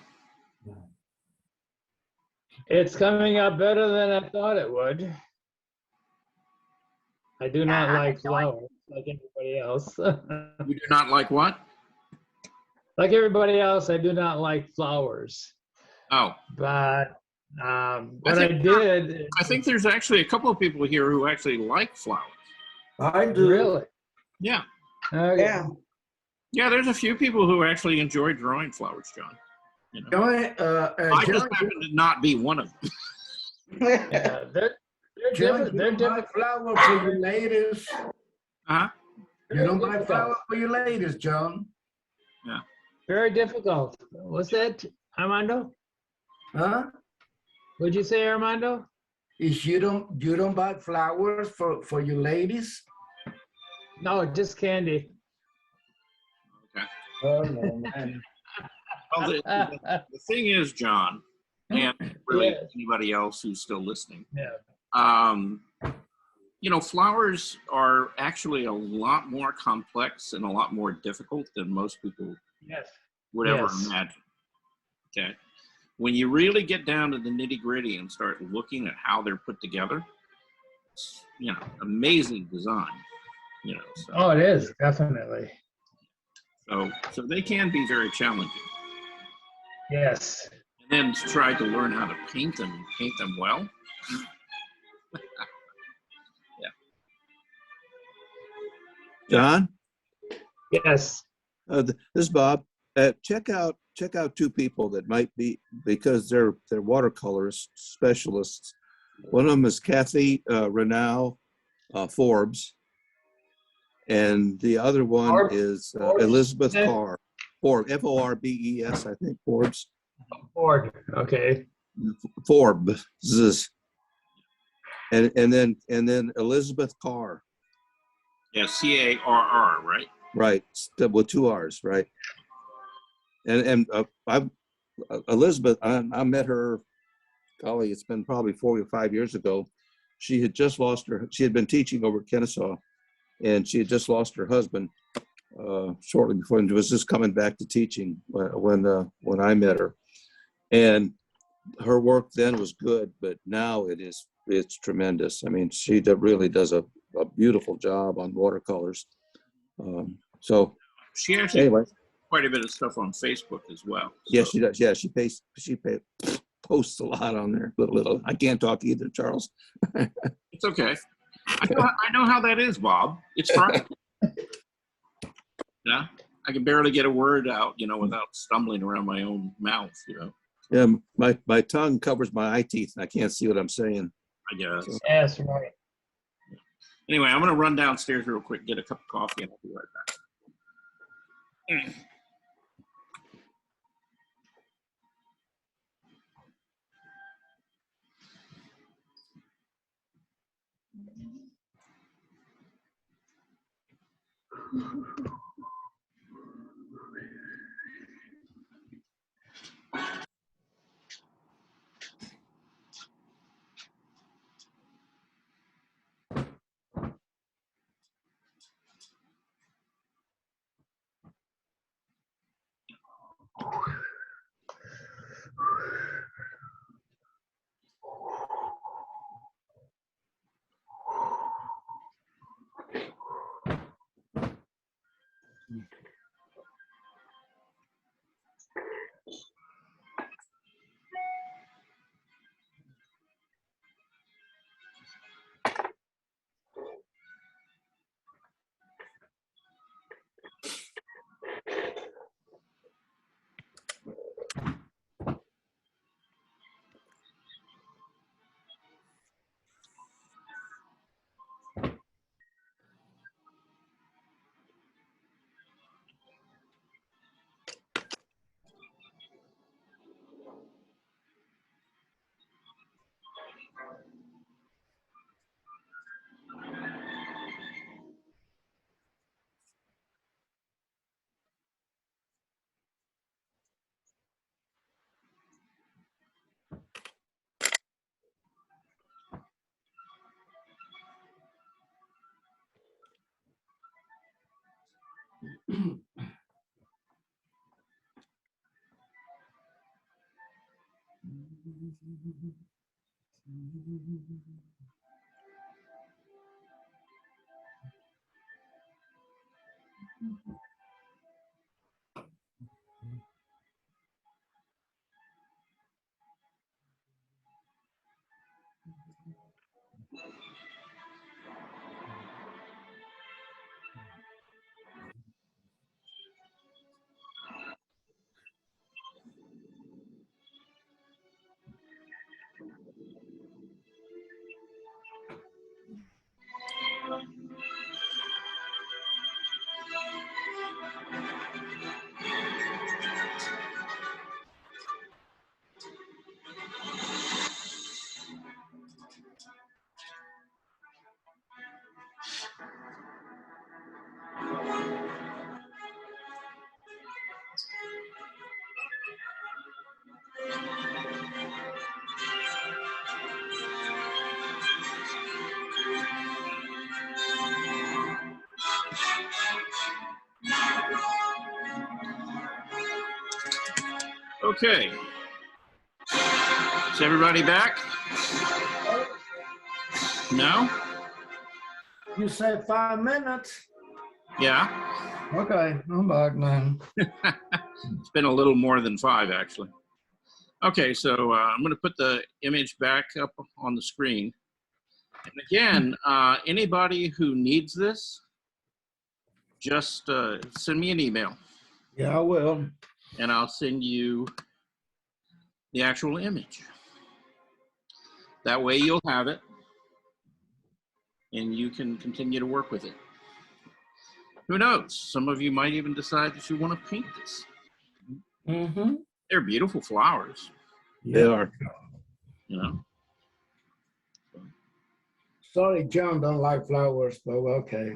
It's coming out better than I thought it would. I do not Yeah, I'm like enjoying it. flowers like everybody else. You do not like what? Like everybody else, I do not like flowers. Oh, But what I did, I think there's actually a couple of people here who actually like flowers. I do. really, Yeah. okay. Yeah. Yeah, there's a few people who actually enjoy drawing flowers, John. John, I just happen to not be one of them. Yeah, they're John, different. you They're don't buy different. flowers for your ladies. Uh-huh. You don't buy flowers for your ladies, John. Very difficult. What's that, Armando? Huh? What'd you say, Armando? If you don't buy flowers for your ladies? No, just candy. Okay. Oh no, man. Well, the thing is, John, and really Yes. anybody else who's still listening, Yeah. flowers are actually a lot more complex and a lot more difficult than most people Yes. would ever Yes. imagine. Okay. When you really get down to the nitty gritty and start looking at how they're put together, it's, amazing design, so, Oh, it is, definitely. so they can be very challenging. Yes. and then tried to learn how to paint them well. John, Yes. this is Bob. Check out two people that might be, because they're watercolorist specialists. One of them is Kathy Renau Forbes, and the other one Forbes? is Forbes? Elizabeth Yeah. Carr. Forbes, Forbes, I think, Forbes. Ford. Okay. Forbes. And then Elizabeth Carr, Yeah, CARR, right? right? With two R's, right? And I've Elizabeth, I met her, golly, it's been probably 4 or 5 years ago. She had just lost she had been teaching over at Kennesaw, and she had just lost her husband shortly before, and was just coming back to teaching when I met her. And her work then was good, but now it's tremendous. I mean, she really does a beautiful job on watercolors. So She actually anyway, quite a bit of stuff on Facebook as well. yes, So- she does. Yeah, she posts a lot on there. Little. I can't talk either, Charles. It's okay. I know how that is, Bob. It's fine. Yeah, I can barely get a word out, without stumbling around my own mouth, Yeah, my tongue covers my eye teeth, and I can't see what I'm saying. I guess. Yes, right. Anyway, I'm going to run downstairs real quick, get a cup of coffee, and I'll be right back. Okay. Is everybody back? No? You said 5 minutes. Yeah. Okay, I'm back now. It's been a little more than 5, actually. Okay, so I'm going to put the image back up on the screen. And again, anybody who needs this, just send me an email Yeah, I will. and I'll send you the actual image. That way you'll have it and you can continue to work with it. Who knows? Some of you might even decide that you want to paint this. Mm-hmm. They're beautiful flowers, They are. you know. Sorry, John don't like flowers, but okay.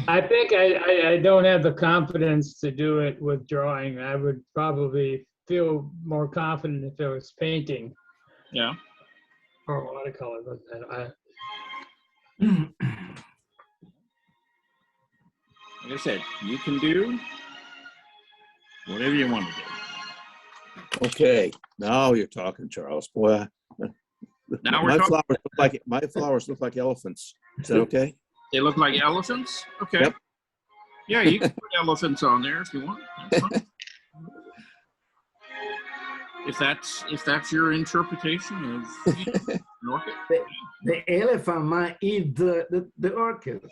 I think I don't have the confidence to do it with drawing. I would probably feel more confident if it was painting Yeah. or watercolor, but Like I said, you can do whatever you want to do. Okay, now you're talking, Charles. Boy, Now we're my talking. flowers look like elephants. Is that okay? They look like elephants? Okay. Yep. Yeah, you can put elephants on there if you want. That's fine. If that's your interpretation of an orchid. The elephant might eat the orchids.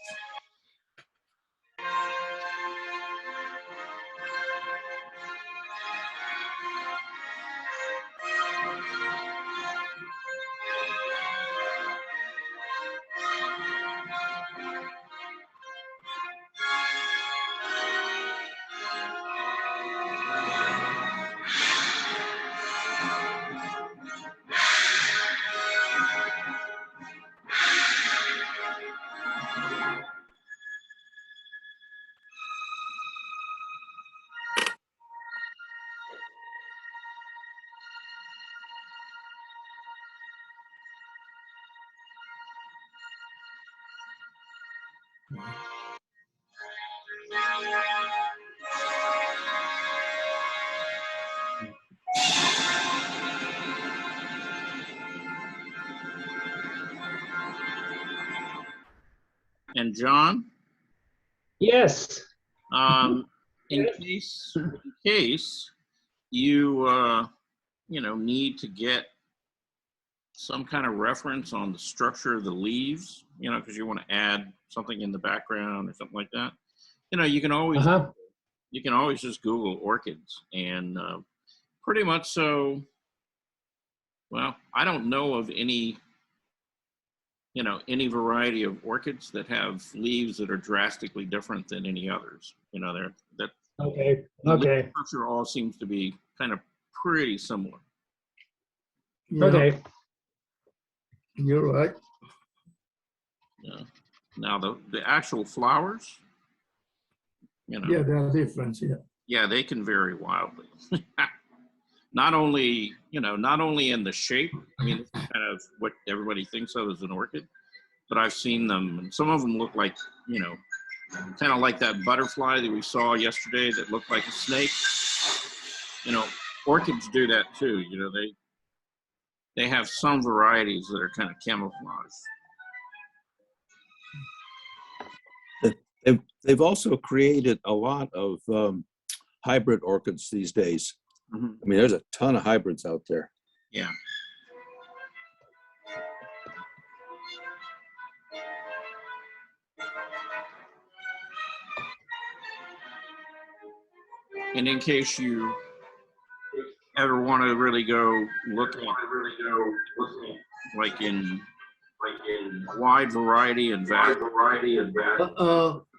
And John, yes. in case you need to get some kind of reference on the structure of the leaves, because you want to add something in the background or something like that, you can always just Google orchids and pretty much so. Well, I don't know of any variety of orchids that have leaves that are drastically different than any others. Okay. The leaf Okay. structure all seems to be kind of pretty similar. Yeah, Okay. you're right. Yeah. Now the actual flowers, Yeah, there are difference. Yeah. they can vary wildly. Not only in the shape. I mean, this is kind of what everybody thinks of as an orchid, but I've seen them, and some of them look like, kind of like that butterfly that we saw yesterday that looked like a snake. Orchids do that too. They have some varieties that are kind of camouflage. They've also created a lot of hybrid orchids these days. Mm-hmm. I mean, there's a ton of hybrids out there. Yeah. And in case you ever want to really go look at like in wide variety and vast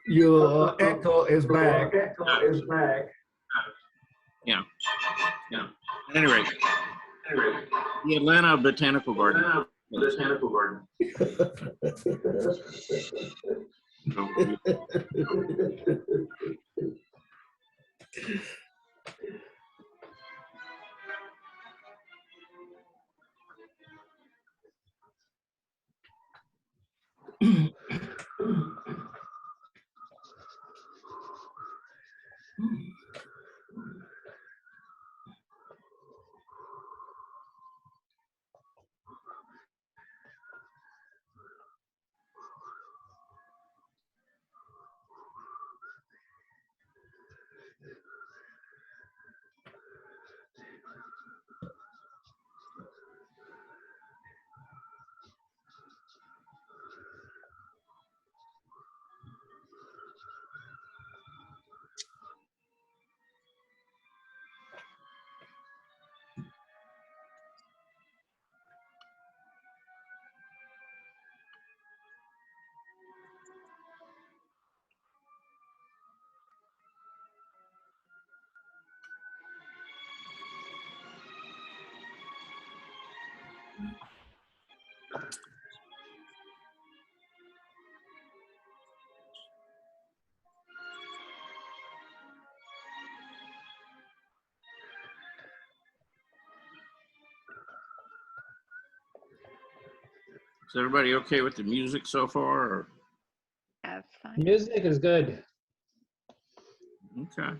Your echo is back. Yeah. At any rate, the Atlanta Botanical Garden. Is everybody okay with the music so far? Or? That's fine. Music is good. Okay.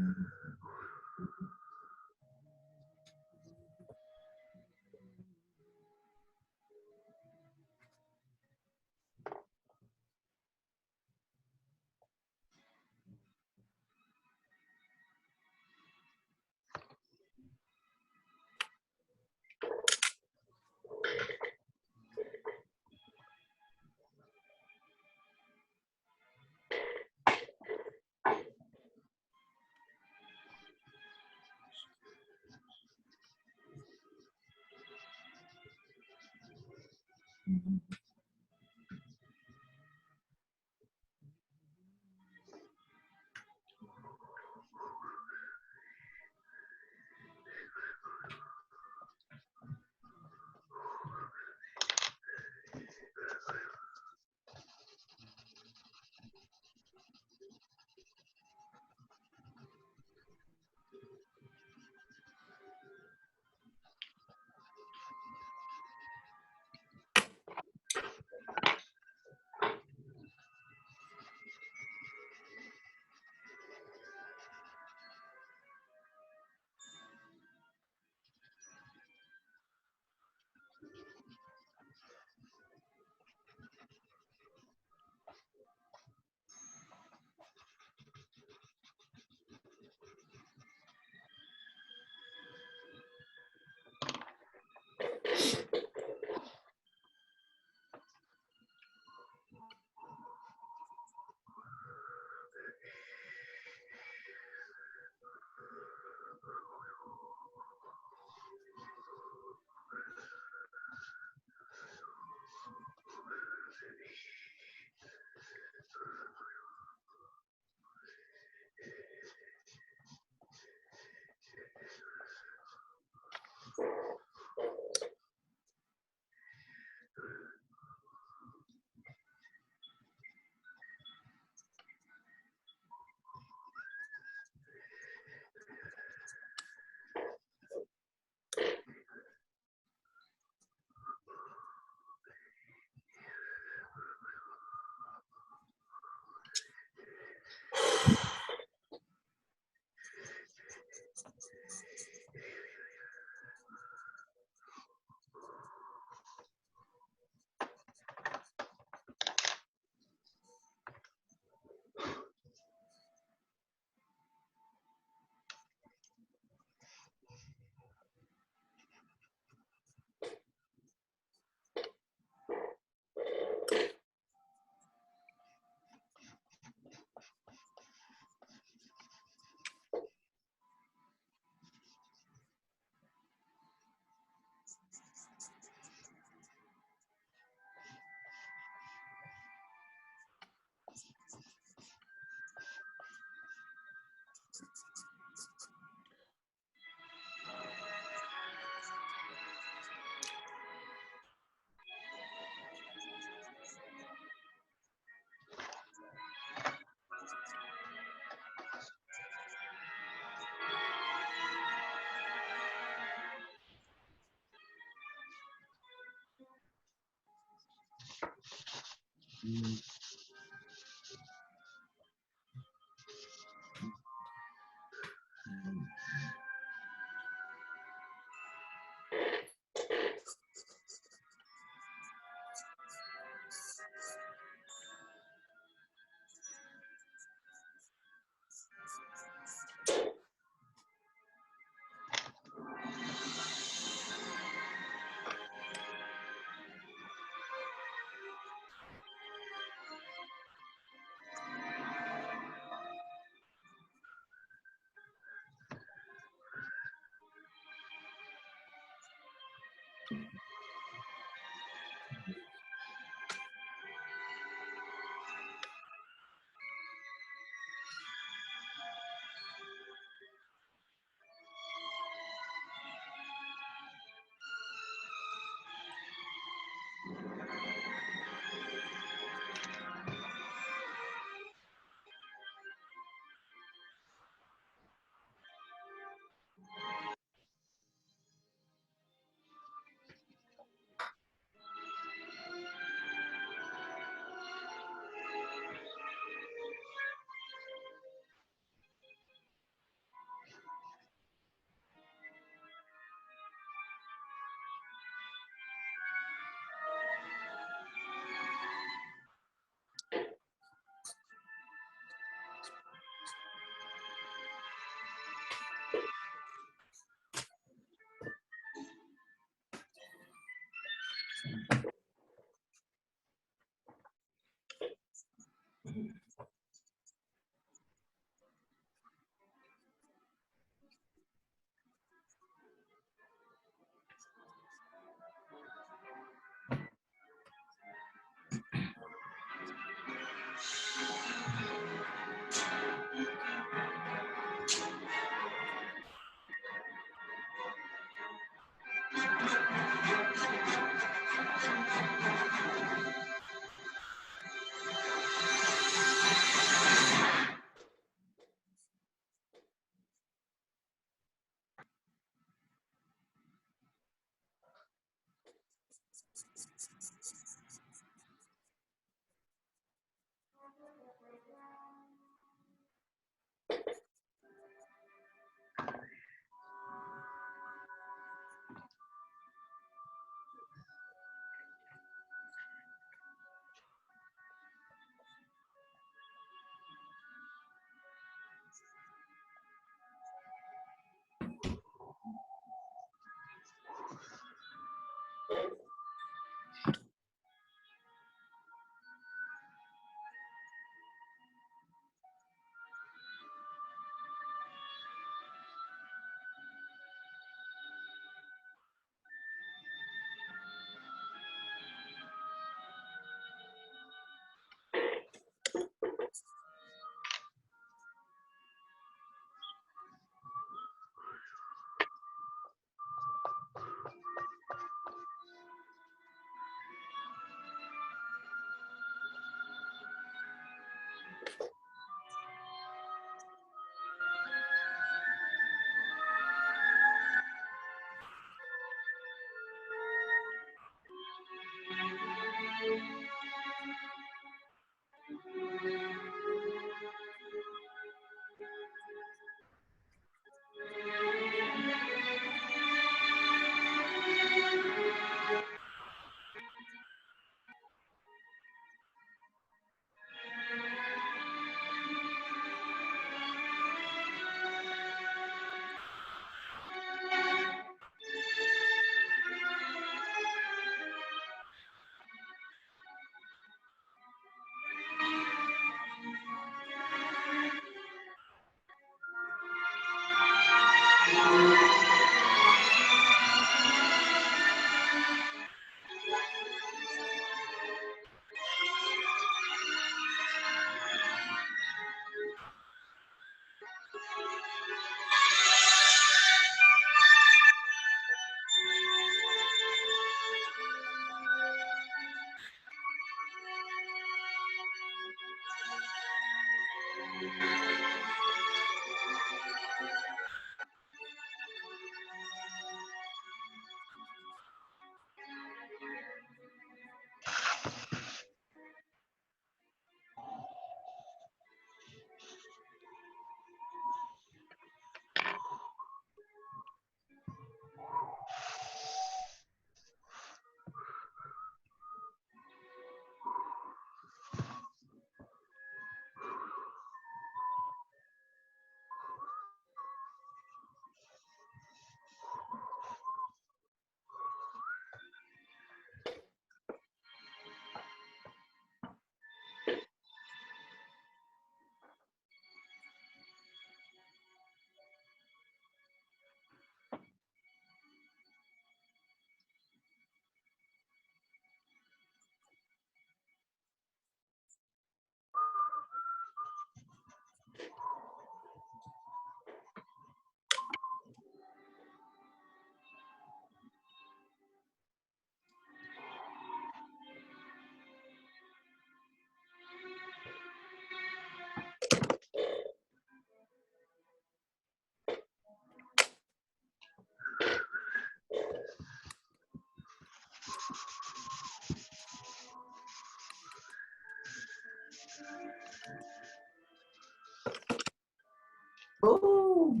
Oh,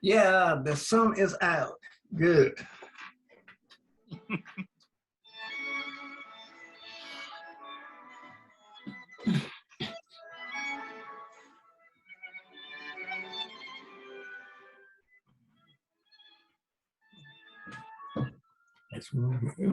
yeah, the sun is out. Good. Let's move it.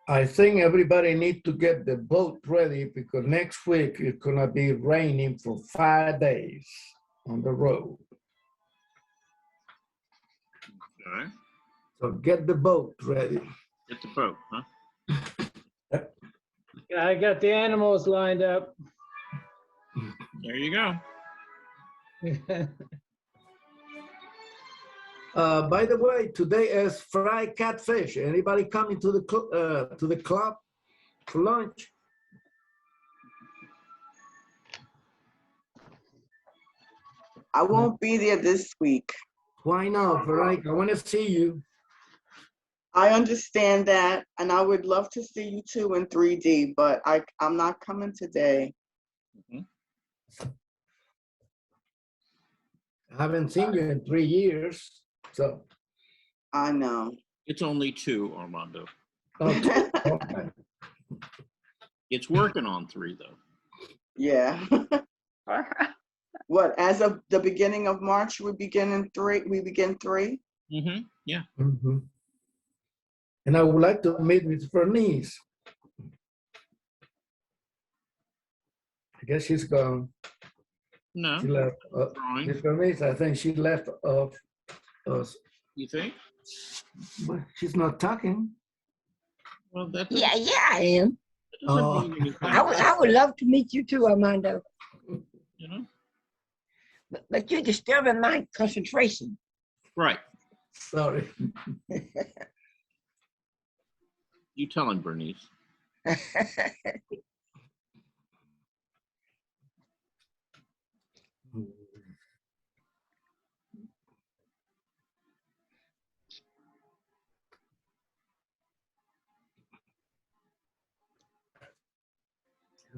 I think everybody need to get the boat ready because next week it's gonna be raining for 5 days on the road. Okay. So get the boat ready. Get the boat, huh? I got the animals lined up. There you go. By the way, today is fried catfish. Anybody coming to the club for lunch? I won't be there this week. Why not, Veronica? I want to see you. I understand that, and I would love to see you too in 3D, but I'm not coming today. I haven't seen you in 3 years, so. I know. It's only 2, Armando. Okay. Okay. It's working on 3, though. Yeah. What, as of the beginning of March, we begin 3? We begin 3? Mm-hmm. Yeah. Mm-hmm. And I would like to meet with Bernice. I guess she's gone. No. She left. Drawing. Miss Bernice, I think she left of us. You think? But she's not talking. Well, that Yeah, I am. doesn't Oh. mean anything. I would love to meet you too, Armando. You know? But you're disturbing my concentration. Right. Sorry. You tell him, Bernice.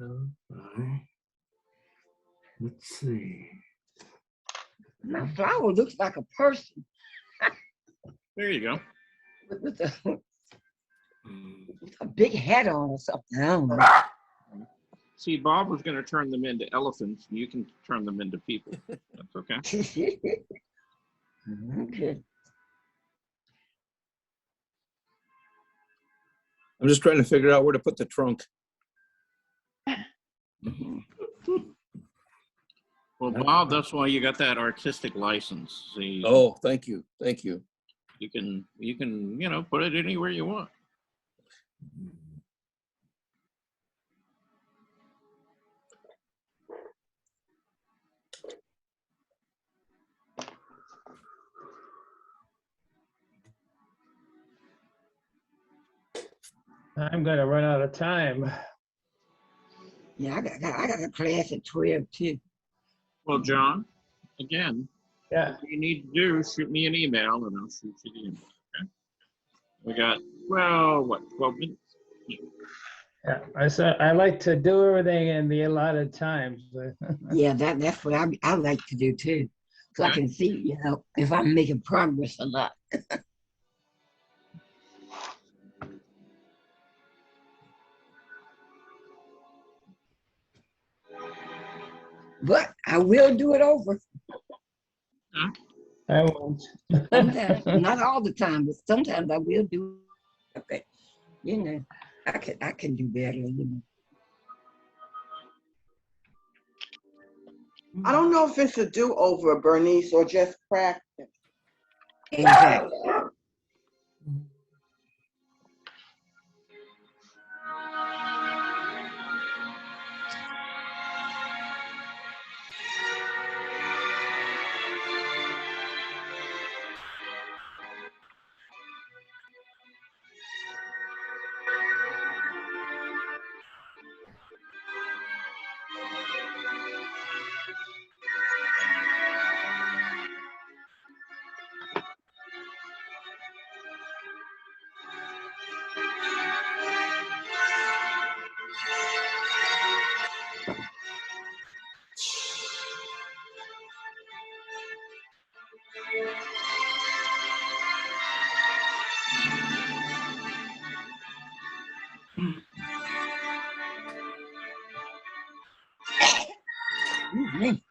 All right. Let's see. My flower looks like a person There you go. with a big hat on or something. I don't know. See, Bob was going to turn them into elephants. You can turn them into people. That's okay. Okay. I'm just trying to figure out where to put the trunk. Well, Bob, that's why you got that artistic license. See, Oh, thank you. Thank you. you can, put it anywhere you want. I'm gonna run out of time. Yeah, I got a class at 12 too. Well, John, again, Yeah, what you need to do, shoot me an email and I'll shoot you the email. Okay? We got, well, what, 12 minutes? yeah. I like to do everything in the allotted times. Yeah, that's what I like to do too. So I Okay. can see, if I'm making progress or not. But I will do it over. I won't. Sometimes, not all the time, but sometimes I will do it. Okay. I can do better. I don't know if it's a do-over, Bernice, or just practice. Exactly. Mhm.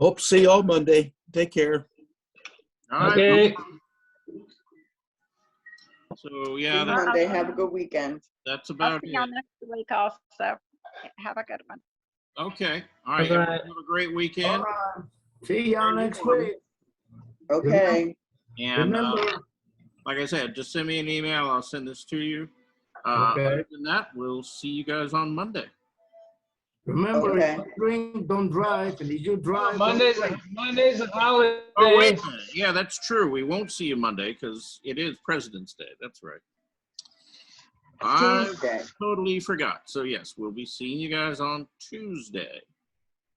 Hope to see you all Monday. Take care. All right. Okay. So See yeah, you that, Monday. Have a good weekend. that's I'll about see you it. next week also. Have a good one. Okay. All right. Bye-bye. Everyone have a great weekend. All right. See y'all next week. Okay. And Remember, like I said, just send me an email. I'll send this to you. Okay. Other than that, we'll see you guys on Monday. remember, Okay. if you drink, don't drive, and if you drive, don't Monday's drink. a holiday. Oh, wait a minute. Yeah, that's true. We won't see you Monday because it is President's Day. That's right. I Tuesday. totally forgot. So yes, we'll be seeing you guys on Tuesday.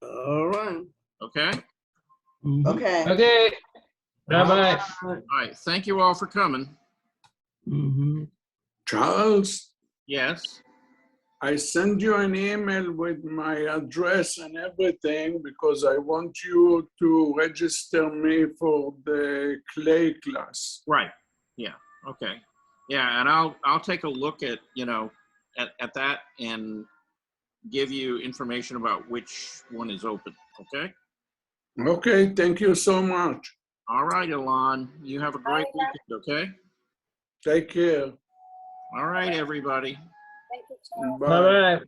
All right. Okay? Mhm. Okay. Okay. Bye-bye. All right. Thank you all for coming. Mhm. Charles, Yes. I send you an email with my address and everything because I want you to register me for the clay class. Right. Yeah. Okay. Yeah, and I'll take a look at, at that and give you information about which one is open. Okay? Okay, thank you so much. All right, Ilan. You have a great weekend, okay? Take care. All right, everybody. Bye. Bye-bye.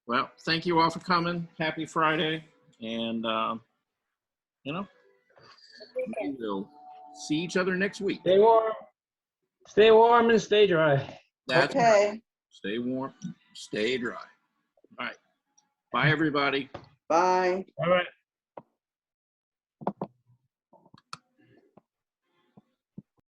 Well, thank you all for coming. Happy Friday. And, we will see each other next week. Stay warm. Stay warm and stay dry. That's right. Okay. Stay warm, stay dry. All right. Bye, everybody. Bye. All right.